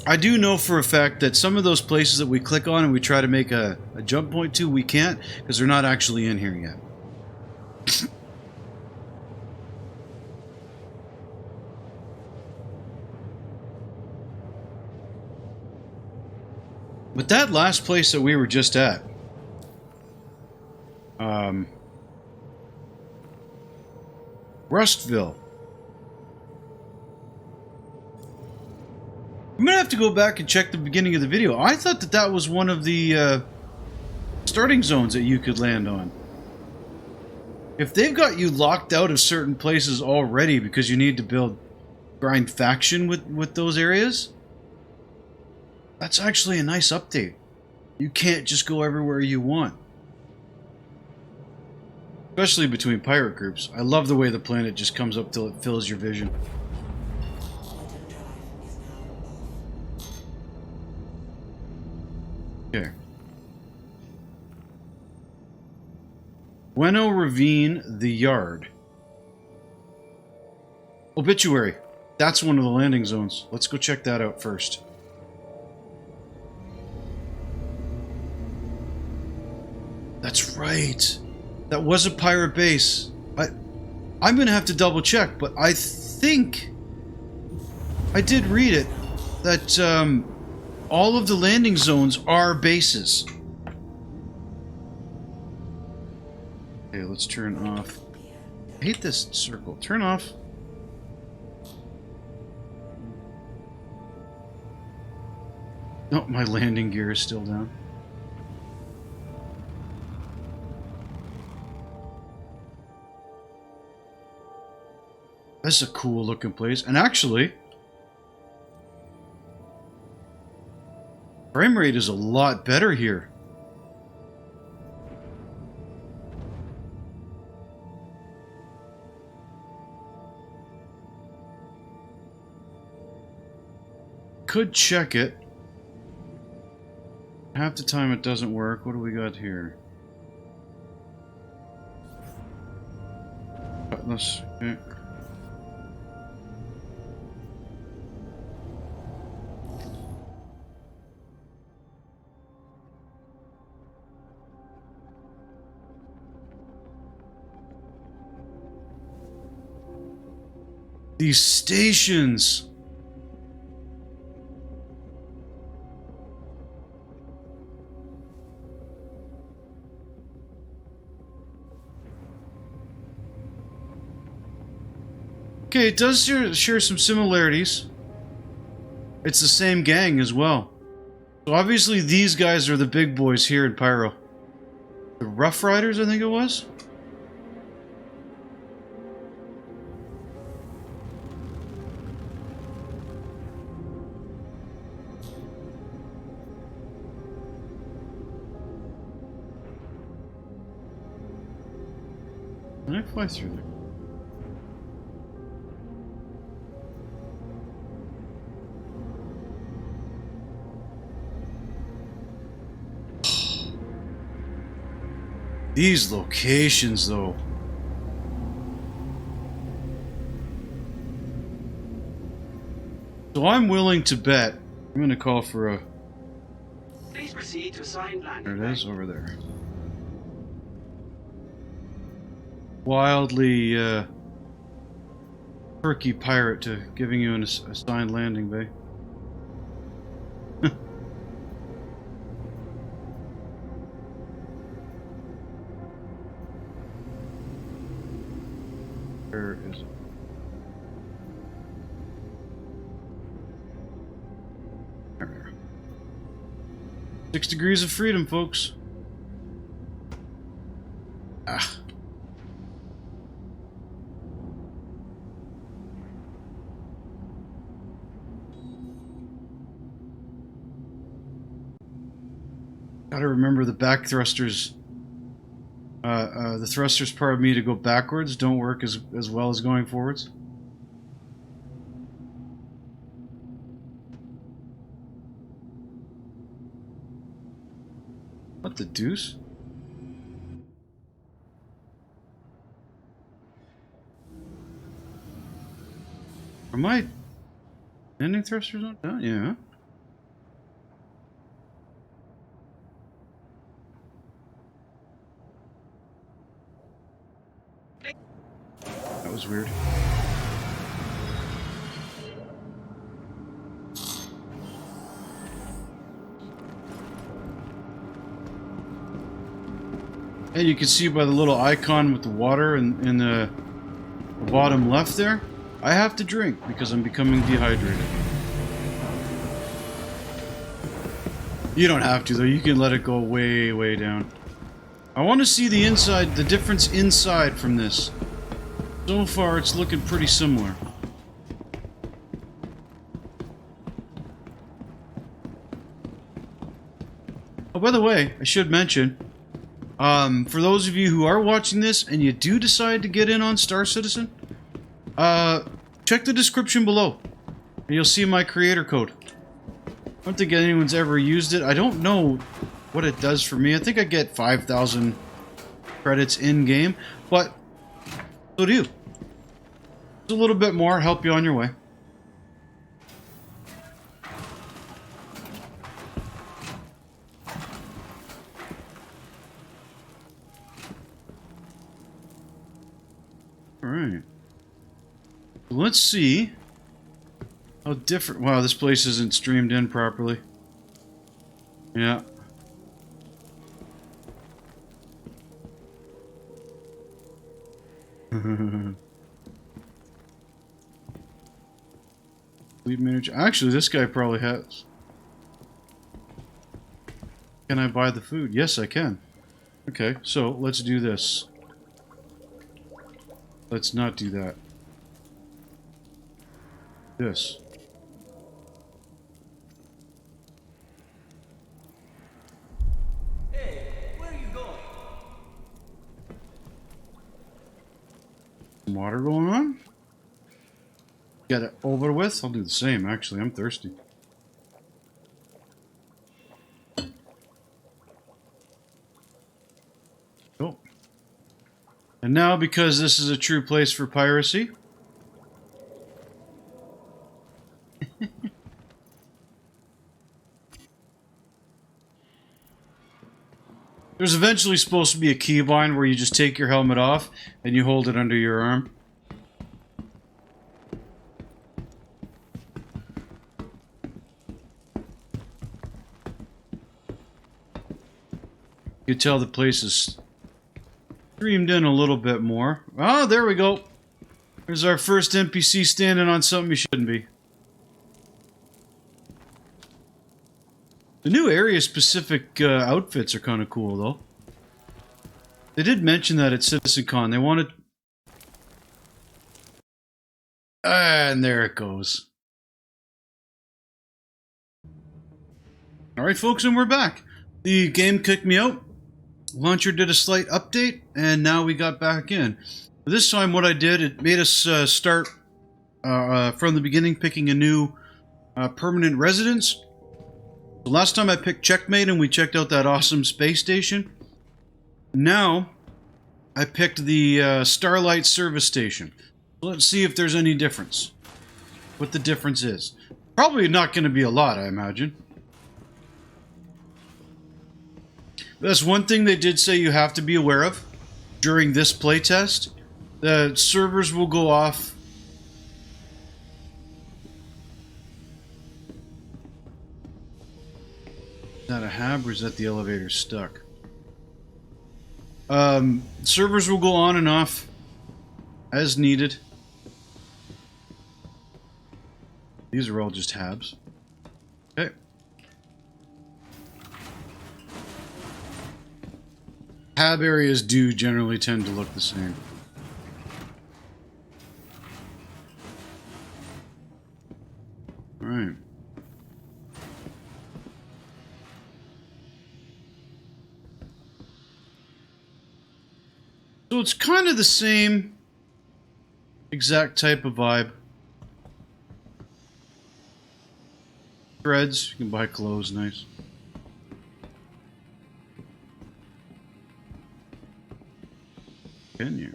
I do know for a fact that some of those places that we click on and we try to make a jump point to, we can't because they're not actually in here yet. But that last place that we were just at, Rustville. I'm gonna have to go back and check the beginning of the video. I thought that that was one of the starting zones that you could land on. If they've got you locked out of certain places already because you need to grind faction with those areas, that's actually a nice update. You can't just go everywhere you want. Especially between pirate groups. I love the way the planet just comes up till it fills your vision. Okay. Bueno Ravine, the Yard. Obituary. That's one of the landing zones. Let's go check that out first. That's right. That was a pirate base. I'm gonna have to double check, but I think I did read it that all of the landing zones are bases. Okay, let's turn off. I hate this circle. Turn off. No, my landing gear is still down. That's a cool looking place. And actually, frame rate is a lot better here. Could check it. Half the time it doesn't work. What do we got here? Okay. These stations. Okay, it does share some similarities. It's the same gang as well. So obviously these guys are the big boys here in Pyro. The Rough Riders, I think it was? Can I fly through there? These locations, though. So I'm willing to bet. I'm going to call for a... Please proceed to assigned landing. There it is, over there. Wildly, perky pirate to giving you an assigned landing bay. Where is it? There we are. 6 degrees of freedom, folks. Ah. Gotta remember the back thrusters. The thrusters part of me to go backwards don't work as well as going forwards. What the deuce? Are my landing thrusters on? Oh, yeah. That was weird. And you can see by the little icon with the water in the bottom left there, I have to drink because I'm becoming dehydrated. You don't have to though, you can let it go way, way down. I want to see the inside, the difference inside from this. So far, it's looking pretty similar. Oh, by the way, I should mention, for those of you who are watching this and you do decide to get in on Star Citizen, check the description below, and you'll see my creator code. I don't think anyone's ever used it. I don't know what it does for me. I think I get 5,000 credits in-game, but so do you. Just a little bit more, help you on your way. Alright. Let's see how different... Wow, this place isn't streamed in properly. Yeah. Lead manager. Actually, this guy probably has. Can I buy the food? Yes, I can. Okay, so let's do this. Let's not do that. This. Hey, where are you going? Some water going on? Get it over with? I'll do the same, actually. I'm thirsty. Oh. And now, because this is a true place for piracy... There's eventually supposed to be a keybind where you just take your helmet off and you hold it under your arm. You can tell the place is streamed in a little bit more. Oh, there we go. There's our first NPC standing on something he shouldn't be. The new area-specific outfits are kind of cool, though. They did mention that at CitizenCon. They wanted... And there it goes. Alright, folks, and we're back. The game kicked me out. Launcher did a slight update, and now we got back in. This time what I did, it made us start from the beginning, picking a new permanent residence. The last time I picked Checkmate and we checked out that awesome space station. Now, I picked the Starlight service station. Let's see if there's any difference. What the difference is. Probably not going to be a lot, I imagine. That's one thing they did say you have to be aware of during this playtest. The servers will go off. Is that a hab or is that the elevator stuck? Servers will go on and off as needed. These are all just habs. Okay. Hab areas do generally tend to look the same. Alright. So it's kind of the same exact type of vibe. Threads, you can buy clothes, nice. Can you?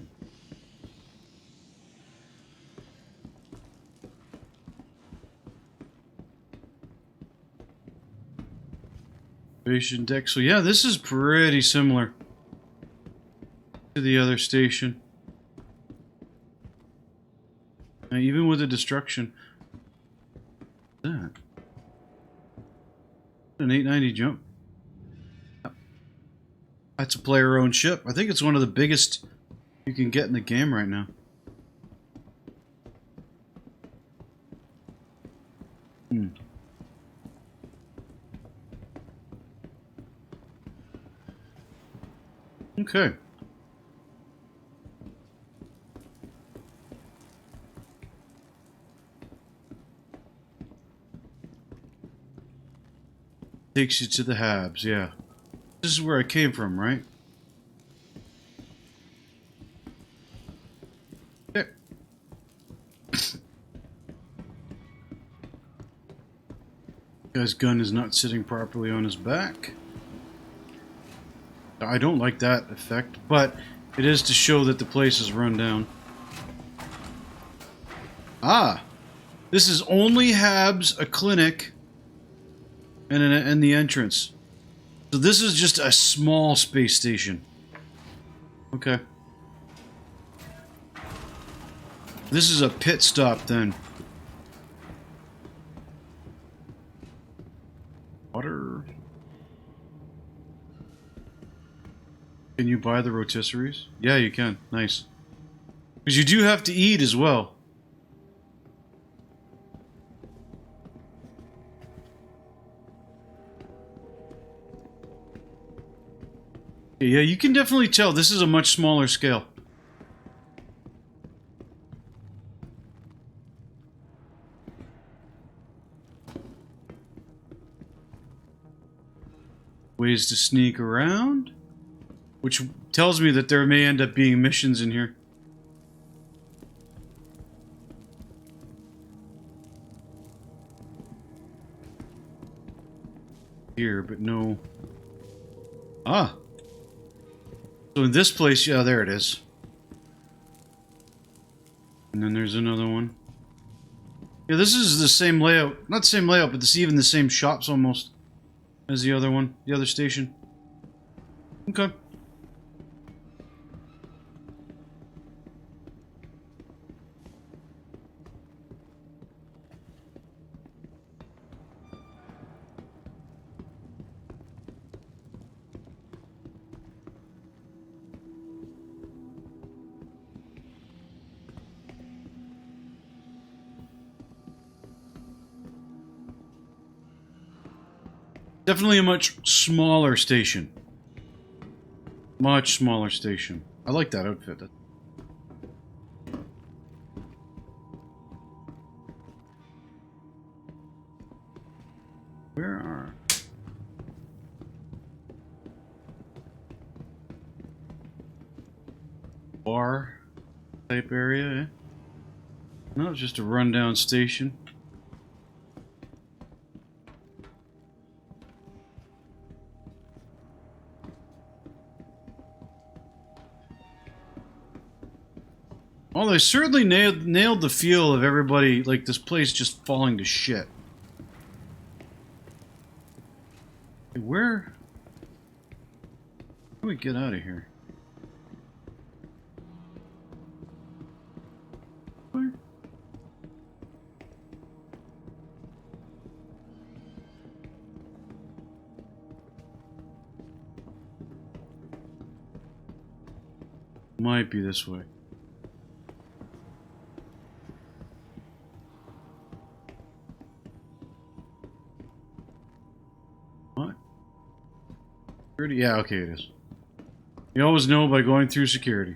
Station deck. So yeah, this is pretty similar to the other station. Now, even with the destruction. What's that? An 890 jump. That's a player-owned ship. I think it's one of the biggest you can get in the game right now. Okay. Takes you to the Habs, yeah. This is where I came from, right? Okay. Guy's gun is not sitting properly on his back. I don't like that effect, but it is to show that the place is run down. Ah! This is only Habs, a clinic, and the entrance. So this is just a small space station. Okay. This is a pit stop then. Water. Can you buy the rotisseries? Yeah, you can. Nice. Because you do have to eat as well. Yeah, you can definitely tell this is a much smaller scale. Ways to sneak around, which tells me that there may end up being missions in here. Here, but no. Ah! So in this place, yeah, there it is. And then there's another one. Yeah, this is the same layout. Not the same layout, but this is even the same shops almost as the other one, the other station. Okay. Definitely a much smaller station. Much smaller station. I like that outfit. Where are... bar type area, eh? No, it's just a rundown station. Well, they certainly nailed the feel of everybody, like this place just falling to shit. Hey, where do we get out of here? Where? Might be this way. Security? Yeah, okay, it is. You always know by going through security.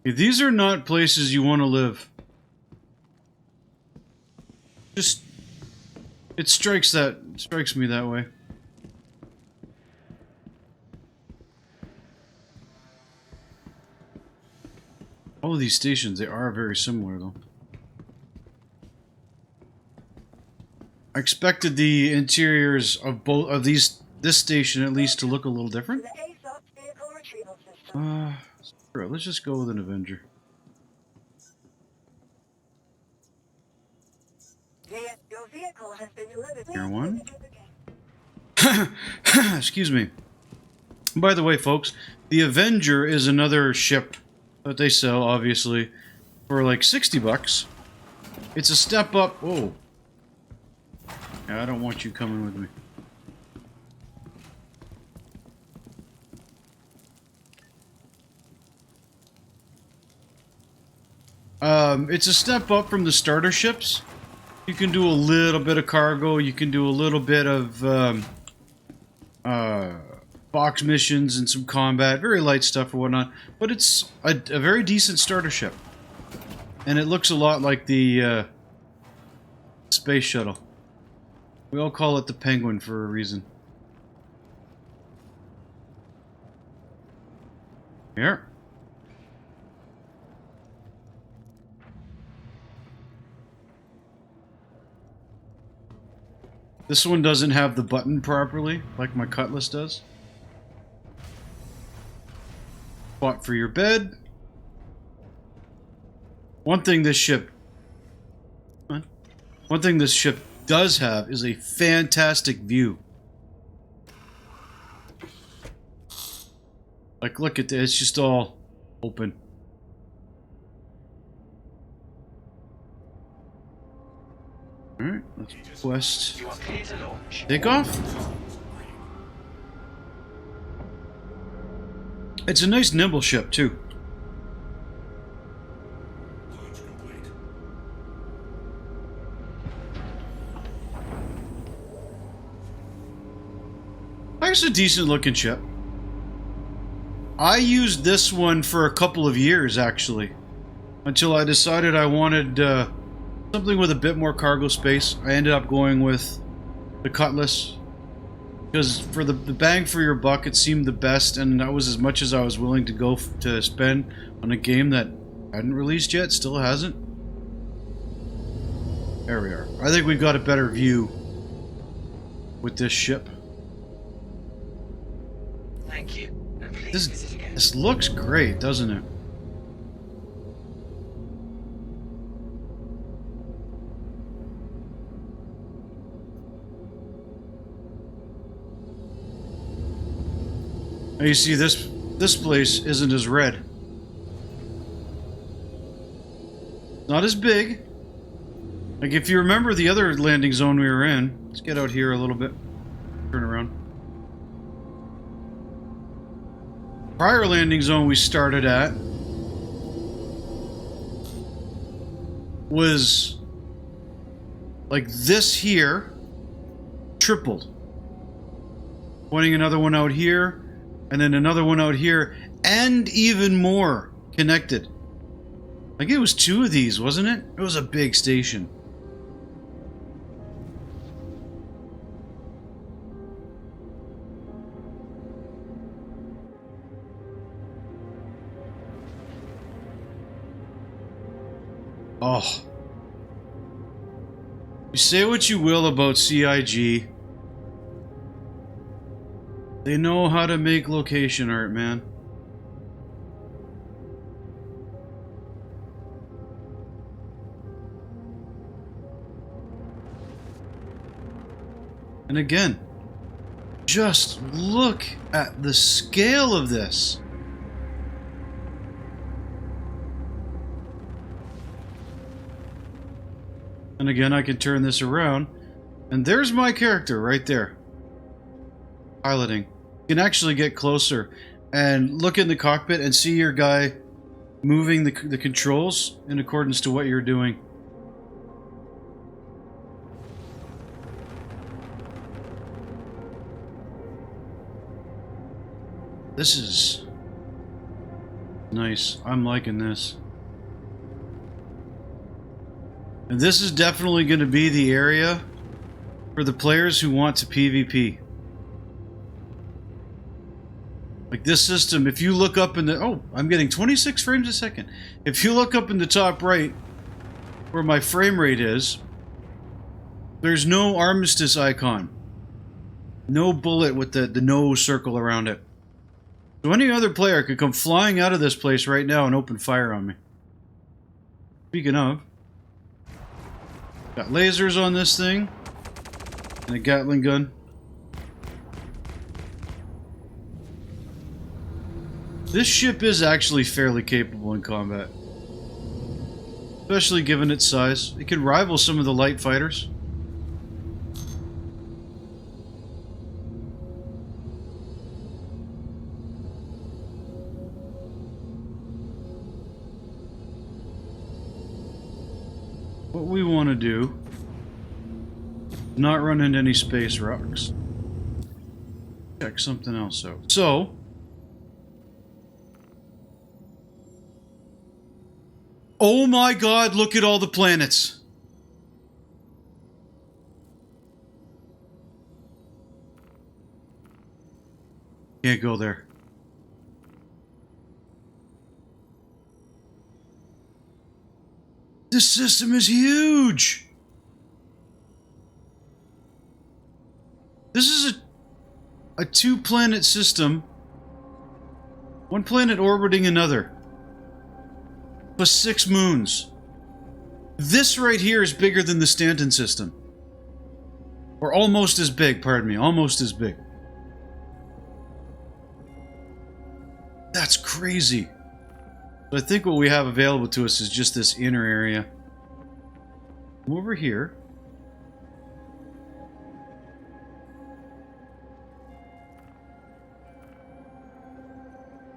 Okay, these are not places you want to live. Just... it strikes me that way. All of these stations, they are very similar, though. I expected the interiors of both of this station at least to look a little different. Sure, let's just go with an Avenger. Here one. Excuse me. By the way, folks, the Avenger is another ship that they sell, obviously, for like 60 bucks. It's a step up. Whoa. Yeah, I don't want you coming with me. It's a step up from the starter ships. You can do a little bit of cargo. You can do a little bit of box missions and some combat, very light stuff or whatnot. But it's a very decent starter ship, and it looks a lot like the space shuttle. We all call it the Penguin for a reason. Here. This one doesn't have the button properly, like my Cutlass does. Spot for your bed. One thing this ship does have is a fantastic view. Like, look at this, it's just all open. Alright, let's request You are clear to launch. takeoff. It's a nice nimble ship, too. It's a decent looking ship. I used this one for a couple of years, actually, until I decided I wanted something with a bit more cargo space. I ended up going with the Cutlass because for the bang for your buck, it seemed the best, and that was as much as I was willing to go to spend on a game that hadn't released yet, still hasn't. There we are. I think we've got a better view with this ship. Thank you. And please visit again. This looks great, doesn't it? Now you see this place isn't as red. Not as big. Like if you remember the other landing zone we were in, let's get out here a little bit. Turn around. Prior landing zone we started at was like this here, tripled. Pointing another one out here, and then another one out here, and even more connected. Like it was two of these, wasn't it? It was a big station. Oh. You say what you will about CIG. They know how to make location art, man. And again, just look at the scale of this. And again, I can turn this around, and there's my character right there. Piloting. You can actually get closer and look in the cockpit and see your guy moving the controls in accordance to what you're doing. This is nice. I'm liking this. And this is definitely going to be the area for the players who want to PvP. Like this system, if you look up in the... Oh, I'm getting 26 frames a second. If you look up in the top right, where my frame rate is, there's no armistice icon. No bullet with the no circle around it. So any other player could come flying out of this place right now and open fire on me. Speaking of... Got lasers on this thing. And a Gatling gun. This ship is actually fairly capable in combat. Especially given its size. It can rival some of the light fighters. What we want to do, not run into any space rocks. Check something else out. So, oh my god, look at all the planets. Can't go there. This system is huge! This is a two-planet system. One planet orbiting another. Plus 6 moons. This right here is bigger than the Stanton system. Or almost as big, pardon me. Almost as big. That's crazy. But I think what we have available to us is just this inner area. Come over here.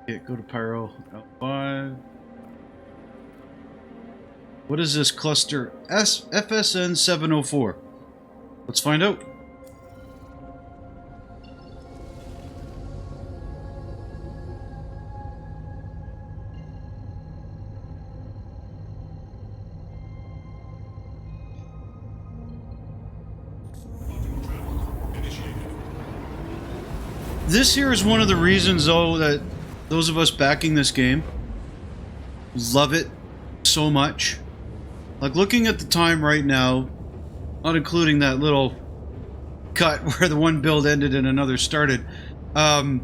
Okay, go to Pyro. L5. What is this cluster? FSN 704. Let's find out. This here is one of the reasons, though, that those of us backing this game love it so much. Like, looking at the time right now, not including that little cut where the one build ended and another started, like,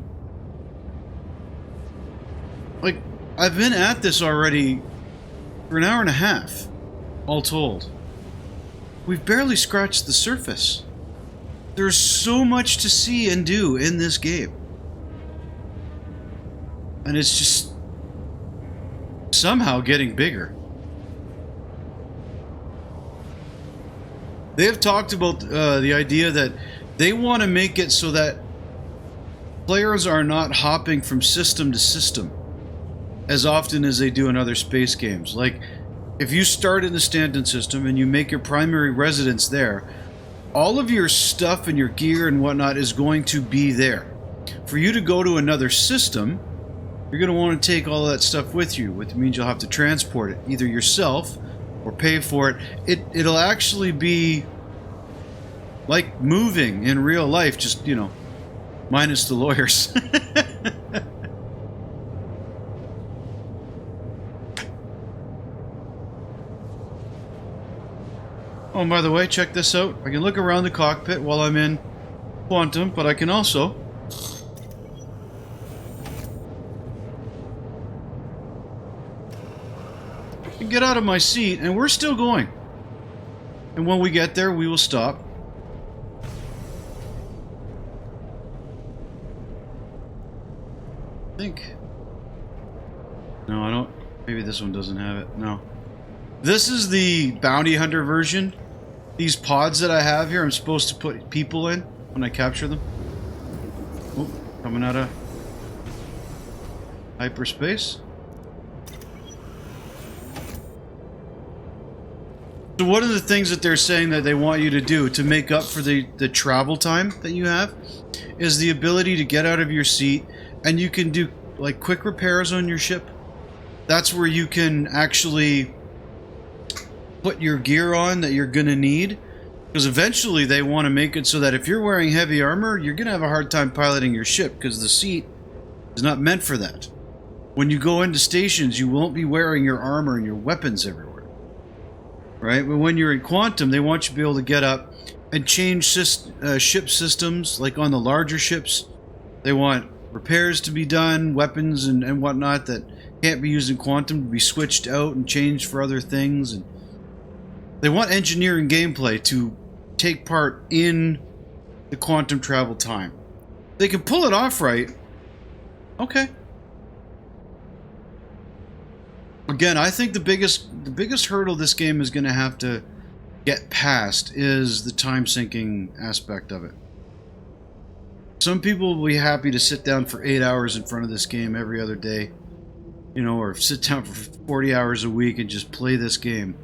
I've been at this already for an hour and a half, all told. We've barely scratched the surface. There's so much to see and do in this game. And it's just somehow getting bigger. They have talked about the idea that they want to make it so that players are not hopping from system to system as often as they do in other space games. Like, if you start in the Stanton system and you make your primary residence there, all of your stuff and your gear and whatnot is going to be there. For you to go to another system, you're going to want to take all that stuff with you, which means you'll have to transport it, either yourself or pay for it. It'll actually be like moving in real life, just, you know, minus the lawyers. Oh, and by the way, check this out. I can look around the cockpit while I'm in Quantum, but I can also get out of my seat, and we're still going. And when we get there, we will stop. I think. No, I don't. Maybe this one doesn't have it. No. This is the bounty hunter version. These pods that I have here, I'm supposed to put people in when I capture them. Oh, coming out of hyperspace. So one of the things that they're saying that they want you to do to make up for the travel time that you have is the ability to get out of your seat, and you can do like quick repairs on your ship. That's where you can actually put your gear on that you're gonna need, because eventually they want to make it so that if you're wearing heavy armor, you're gonna have a hard time piloting your ship because the seat is not meant for that. When you go into stations, you won't be wearing your armor and your weapons everywhere, right? But when you're in Quantum, they want you to be able to get up and change ship systems. Like on the larger ships, they want repairs to be done, weapons and whatnot that can't be used in Quantum to be switched out and changed for other things. And they want engineering gameplay to take part in the quantum travel time. They can pull it off right. Okay. Again, I think the biggest hurdle this game is going to have to get past is the time syncing aspect of it. Some people will be happy to sit down for 8 hours in front of this game every other day, you know, or sit down for 40 hours a week and just play this game.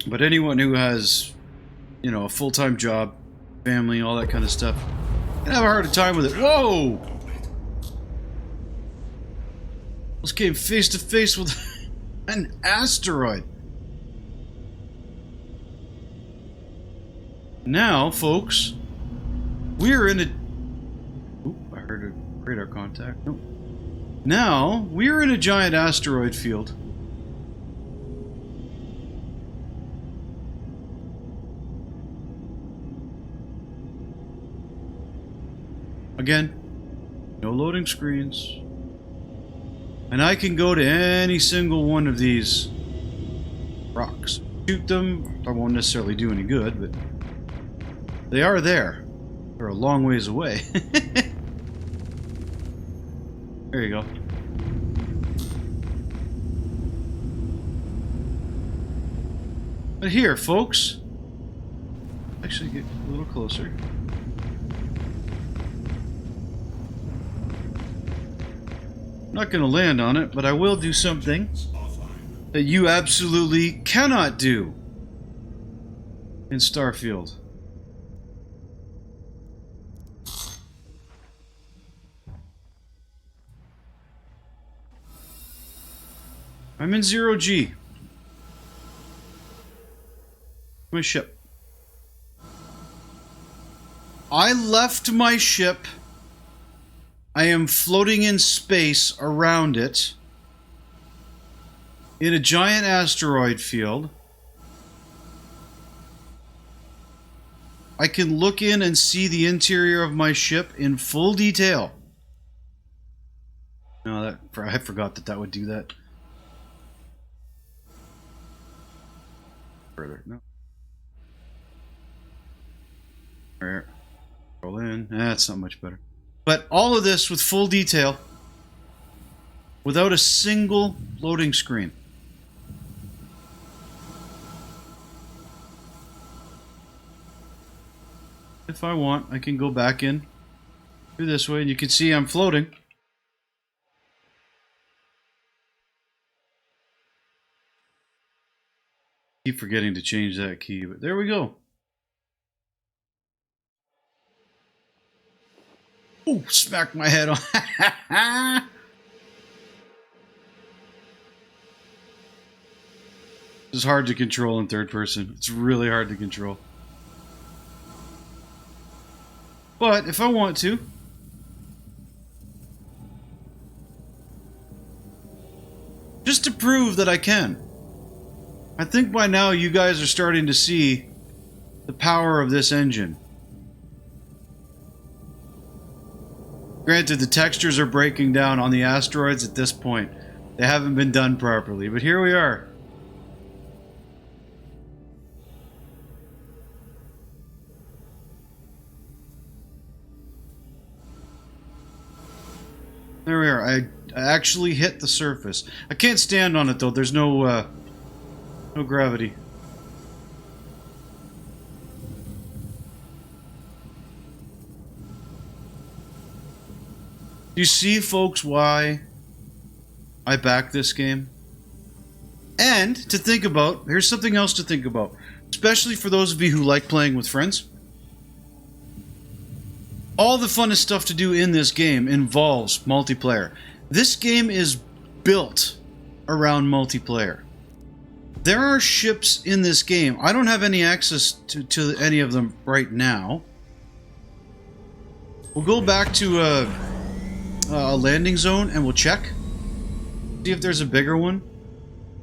But anyone who has, you know, a full-time job, family, all that kind of stuff, can have a harder time with it. Whoa! Almost came face to face with an asteroid. Now, folks, we're in a... Oop, I heard a radar contact. Nope. Now, we're in a giant asteroid field. Again, no loading screens. And I can go to any single one of these rocks. Shoot them. I won't necessarily do any good, but they are there. They're a long ways away. There you go. But here, folks. Actually, get a little closer. I'm not going to land on it, but I will do something that you absolutely cannot do in Starfield. I'm in 0G. My ship. I left my ship. I am floating in space around it in a giant asteroid field. I can look in and see the interior of my ship in full detail. No, I forgot that would do that. Further, no. There. Roll in. That's not much better. But all of this with full detail, without a single loading screen. If I want, I can go back in through this way, and you can see I'm floating. Keep forgetting to change that key, but there we go. Oh, smacked my head on. This is hard to control in third person. It's really hard to control. But if I want to, just to prove that I can, I think by now you guys are starting to see the power of this engine. Granted, the textures are breaking down on the asteroids at this point. They haven't been done properly, but here we are. There we are. I actually hit the surface. I can't stand on it though. There's no gravity. Do you see, folks, why I back this game? And to think about, here's something else to think about, especially for those of you who like playing with friends. All the funnest stuff to do in this game involves multiplayer. This game is built around multiplayer. There are ships in this game. I don't have any access to any of them right now. We'll go back to a landing zone and we'll check. See if there's a bigger one.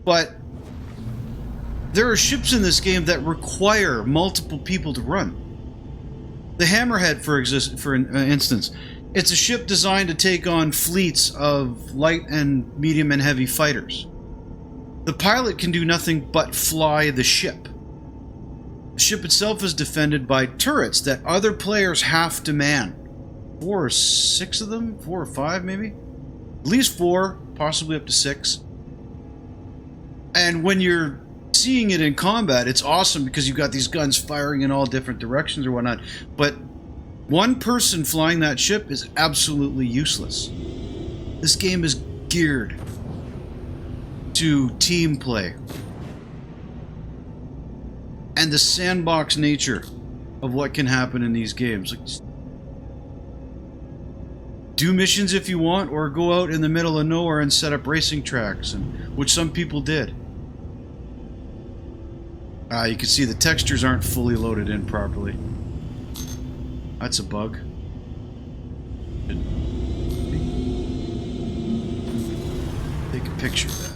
But there are ships in this game that require multiple people to run. The Hammerhead, for instance, it's a ship designed to take on fleets of light and medium and heavy fighters. The pilot can do nothing but fly the ship. The ship itself is defended by turrets that other players have to man. 4 or 6 of them? 4 or 5 maybe? At least 4, possibly up to 6. And when you're seeing it in combat, it's awesome because you've got these guns firing in all different directions or whatnot. But one person flying that ship is absolutely useless. This game is geared to team play. And the sandbox nature of what can happen in these games. Like, do missions if you want, or go out in the middle of nowhere and set up racing tracks, which some people did. You can see the textures aren't fully loaded in properly. That's a bug. Take a picture of that.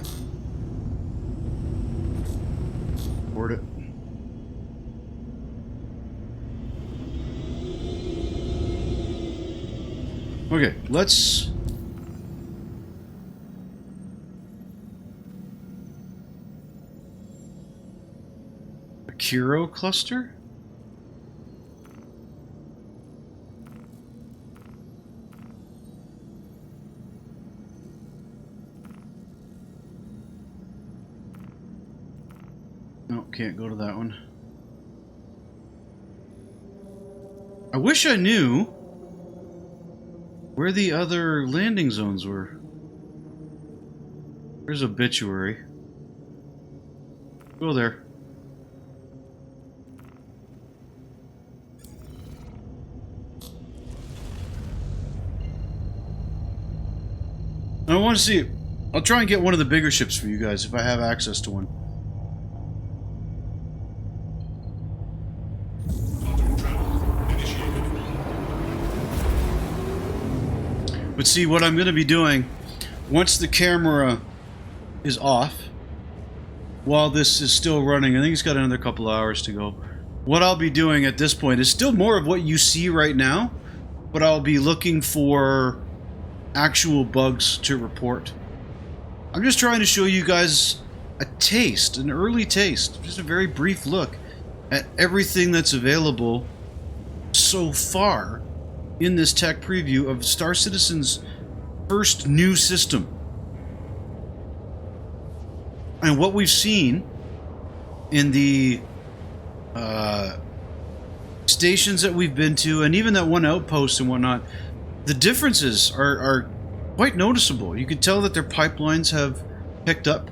Board it. Okay, let's... A Pyro cluster? No, can't go to that one. I wish I knew where the other landing zones were. There's obituary. Go there. I want to see it. I'll try and get one of the bigger ships for you guys if I have access to one. But see, what I'm going to be doing, once the camera is off, while this is still running, I think it's got another couple hours to go, what I'll be doing at this point is still more of what you see right now, but I'll be looking for actual bugs to report. I'm just trying to show you guys a taste, an early taste, just a very brief look at everything that's available so far in this tech preview of Star Citizen's first new system. And what we've seen in the stations that we've been to, and even that one outpost and whatnot, the differences are quite noticeable. You can tell that their pipelines have picked up,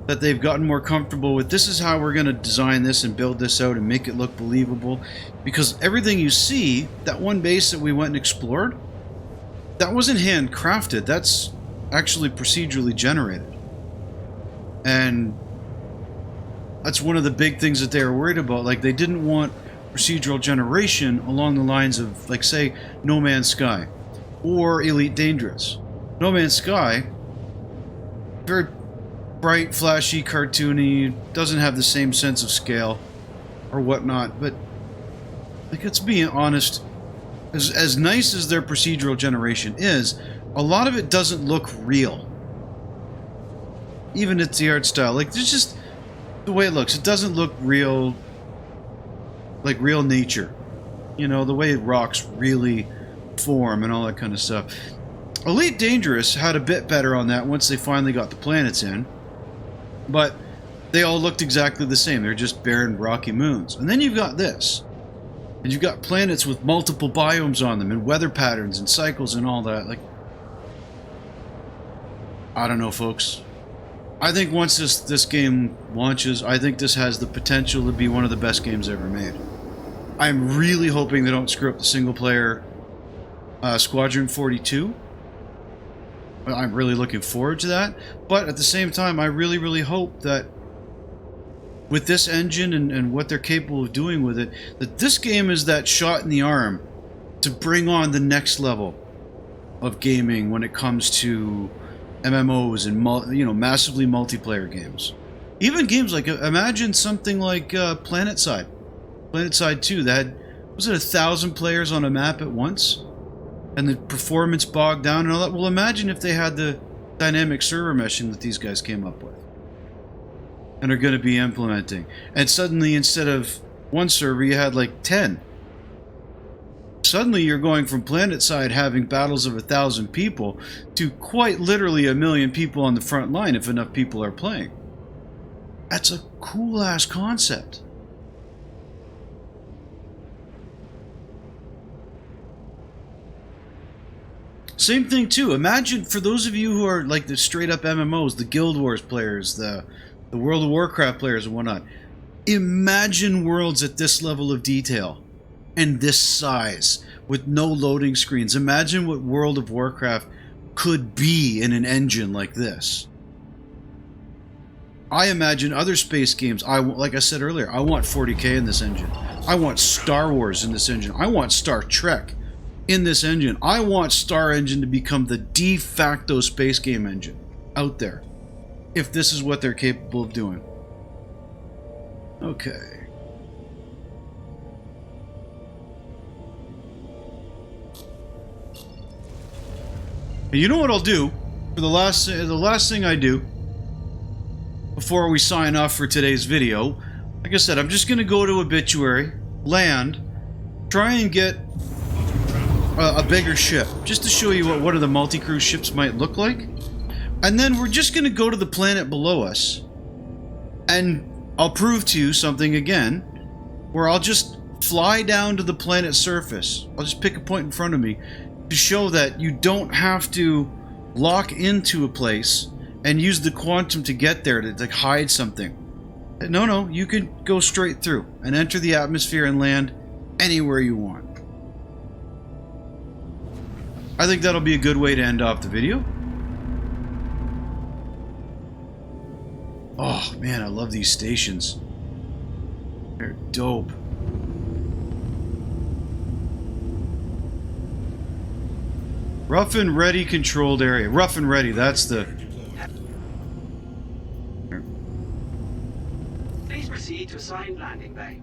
that they've gotten more comfortable with, this is how we're going to design this and build this out and make it look believable. Because everything you see, that one base that we went and explored, that wasn't handcrafted, that's actually procedurally generated. And that's one of the big things that they were worried about. Like, they didn't want procedural generation along the lines of, like, say, No Man's Sky or Elite Dangerous. No Man's Sky, very bright, flashy, cartoony, doesn't have the same sense of scale or whatnot, but like, let's be honest, as nice as their procedural generation is, a lot of it doesn't look real. Even it's the art style, like, there's just the way it looks, it doesn't look real, like real nature, you know, the way rocks really form and all that kind of stuff. Elite Dangerous had a bit better on that once they finally got the planets in, but they all looked exactly the same. They're just barren rocky moons. And then you've got this, and you've got planets with multiple biomes on them and weather patterns and cycles and all that. Like, I don't know, folks. I think once this game launches, I think this has the potential to be one of the best games ever made. I'm really hoping they don't screw up the single player Squadron 42. I'm really looking forward to that, but at the same time, I really, really hope that with this engine and what they're capable of doing with it, that this game is that shot in the arm to bring on the next level of gaming when it comes to MMOs and massively multiplayer games. Even games like, imagine something like PlanetSide 2 that had, was it 1,000 players on a map at once? And the performance bogged down and all that. Well, imagine if they had the dynamic server meshing that these guys came up with and are going to be implementing. And suddenly, instead of one server, you had like 10. Suddenly, you're going from PlanetSide having battles of 1,000 people to quite literally 1,000,000 people on the front line if enough people are playing. That's a cool-ass concept. Same thing too. Imagine, for those of you who are like the straight up MMOs, the Guild Wars players, the World of Warcraft players and whatnot. Imagine worlds at this level of detail and this size with no loading screens. Imagine what World of Warcraft could be in an engine like this. I imagine other space games. Like I said earlier, I want 40K in this engine. I want Star Wars in this engine. I want Star Trek in this engine. I want Star Engine to become the de facto space game engine out there, if this is what they're capable of doing. Okay. And you know what I'll do for the last thing I do before we sign off for today's video. Like I said, I'm just gonna go to Obituary, land, try and get a bigger ship, just to show you what one of the multi-crew ships might look like. And then we're just gonna go to the planet below us, and I'll prove to you something again, where I'll just fly down to the planet's surface. I'll just pick a point in front of me to show that you don't have to lock into a place and use the quantum to get there to like hide something. No, you could go straight through and enter the atmosphere and land anywhere you want. I think that'll be a good way to end off the video. Oh man, I love these stations. They're dope. Rough and ready controlled area. Rough and ready, that's the... Please proceed to assigned landing bay.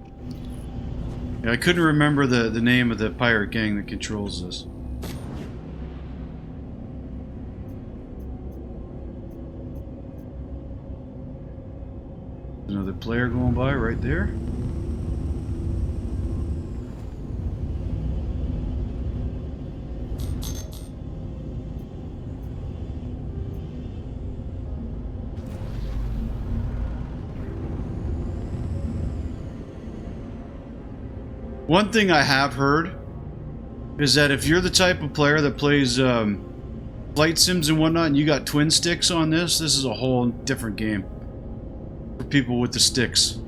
Yeah, I couldn't remember the name of the pirate gang that controls this. Another player going by right there. One thing I have heard is that if you're the type of player that plays flight sims and whatnot, and you got twin sticks on this is a whole different game for people with the sticks.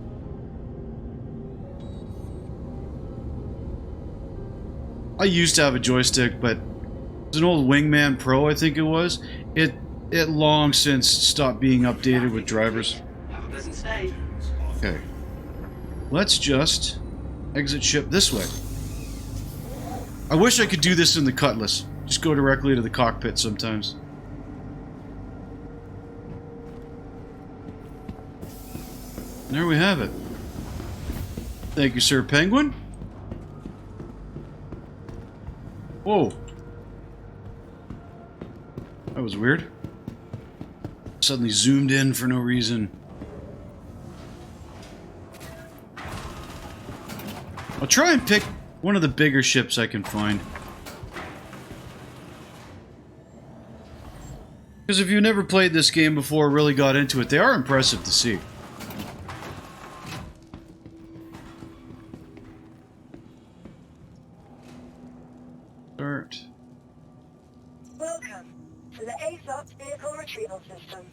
I used to have a joystick, but it's an old Wingman Pro, I think it was. It long since stopped being updated with drivers. Have a pleasant stay. Okay, let's just exit ship this way. I wish I could do this in the Cutlass. Just go directly to the cockpit sometimes. And there we have it. Thank you, Sir Penguin. Whoa. That was weird. Suddenly zoomed in for no reason. I'll try and pick one of the bigger ships I can find. Because if you've never played this game before or really got into it, they are impressive to see. Start. Welcome to the AUEC vehicle retrieval system.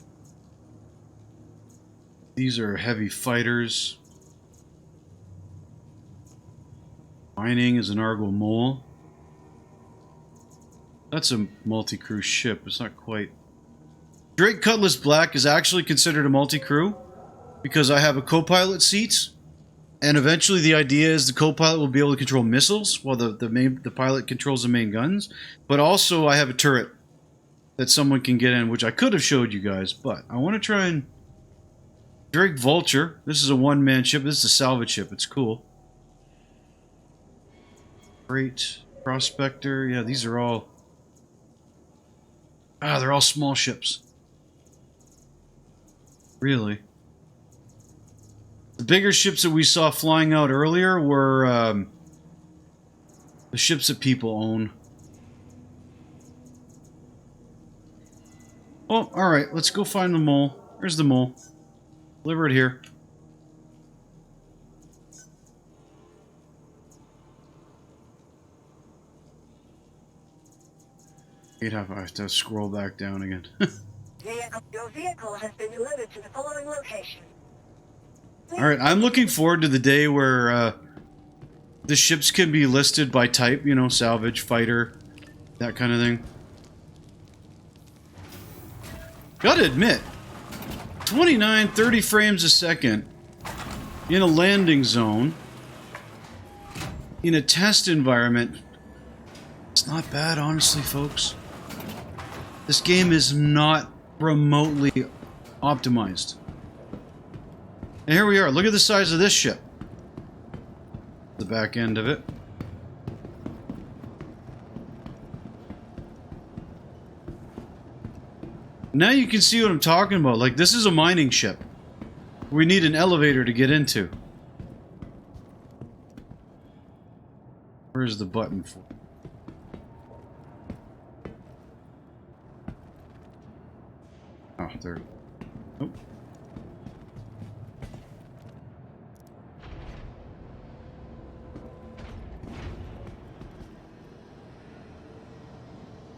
These are heavy fighters. Mining is an Argo Mole. That's a multi-crew ship. It's not quite. Drake Cutlass Black is actually considered a multi-crew because I have a co-pilot seat, and eventually the idea is the co-pilot will be able to control missiles while the pilot controls the main guns. But also I have a turret that someone can get in, which I could have showed you guys, but I want to try and... Drake Vulture. This is a one-man ship. This is a salvage ship. It's cool. Great. Prospector. Yeah, these are all... they're all small ships. Really. The bigger ships that we saw flying out earlier were the ships that people own. Oh, alright. Let's go find the mole. There's the mole. Deliver it here. I have to scroll back down again. Your vehicle has been delivered to the following location. Alright, I'm looking forward to the day where the ships can be listed by type, you know, salvage, fighter, that kind of thing. Gotta admit, 29, 30 frames a second in a landing zone, in a test environment, it's not bad, honestly, folks. This game is not remotely optimized. And here we are. Look at the size of this ship. The back end of it. Now you can see what I'm talking about. Like, this is a mining ship. We need an elevator to get into. Where's the button for? Oh, there. Nope.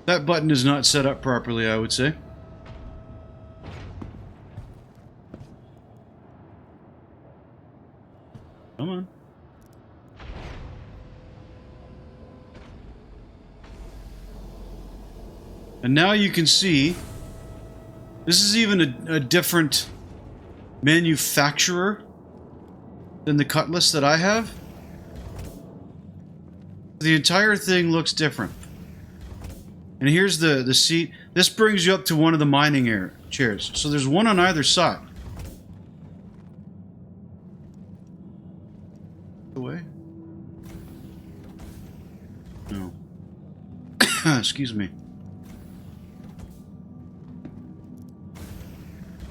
That button is not set up properly, I would say. Come on. And now you can see, this is even a different manufacturer than the Cutlass that I have. The entire thing looks different. And here's the seat. This brings you up to one of the mining chairs. So there's one on either side. Away? No. Excuse me.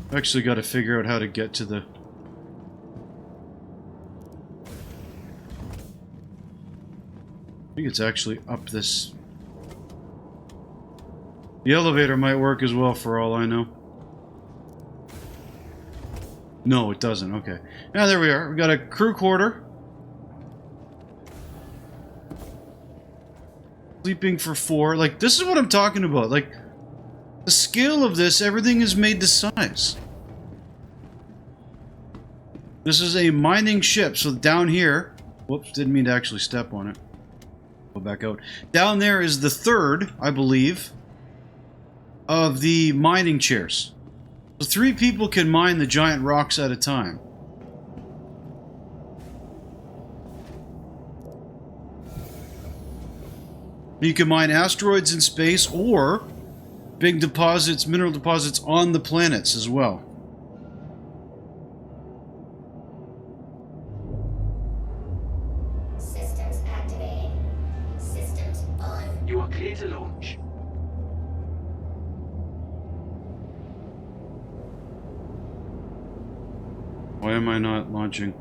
I've actually got to figure out how to get to the... I think it's actually up this... The elevator might work as well for all I know. No, it doesn't. Okay. Now there we are. We got a crew quarter. Sleeping for 4. Like, this is what I'm talking about. Like, the scale of this, everything is made to size. This is a mining ship. So down here... Whoops, didn't mean to actually step on it. Go back out. Down there is the third, I believe, of the mining chairs. So 3 people can mine the giant rocks at a time. You can mine asteroids in space or big deposits, mineral deposits on the planets as well. Systems activated. Systems on. You are clear to launch. Why am I not launching?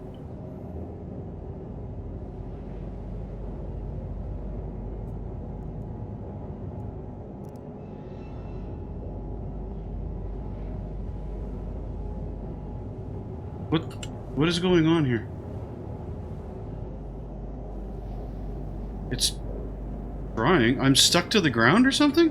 What is going on here? It's trying. I'm stuck to the ground or something?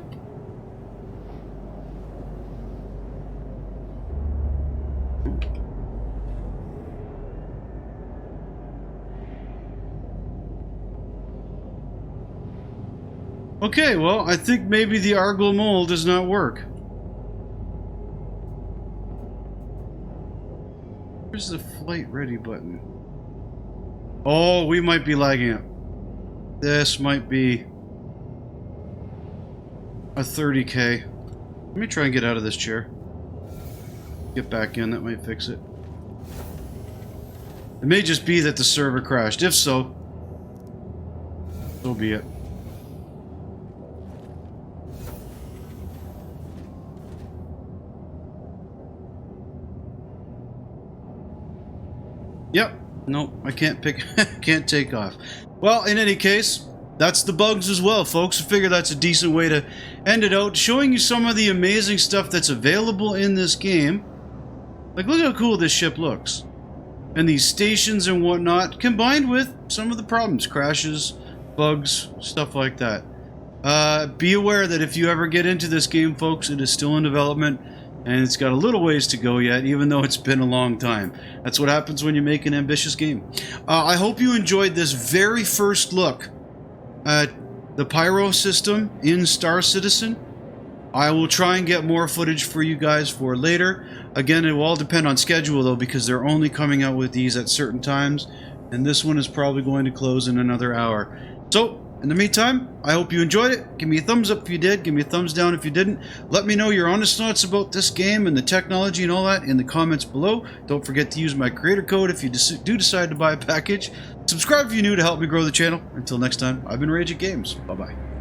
Okay, well, I think maybe the Argol mole does not work. Where's the flight ready button? Oh, we might be lagging it. This might be a 30K. Let me try and get out of this chair. Get back in, that might fix it. It may just be that the server crashed. If so, so be it. Yep. Nope. I can't can't take off. Well, in any case, that's the bugs as well, folks. I figure that's a decent way to end it out, showing you some of the amazing stuff that's available in this game. Like, look how cool this ship looks. And these stations and whatnot, combined with some of the problems. Crashes, bugs, stuff like that. Be aware that if you ever get into this game, folks, it is still in development. And it's got a little ways to go yet, even though it's been a long time. That's what happens when you make an ambitious game. I hope you enjoyed this very first look at the Pyro system in Star Citizen. I will try and get more footage for you guys for later. Again, it will all depend on schedule, though, because they're only coming out with these at certain times. And this one is probably going to close in another hour. So, in the meantime, I hope you enjoyed it. Give me a thumbs up if you did. Give me a thumbs down if you didn't. Let me know your honest thoughts about this game and the technology and all that in the comments below. Don't forget to use my creator code if you do decide to buy a package. Subscribe if you're new to help me grow the channel. Until next time, I've been Rage at Games. Bye-bye.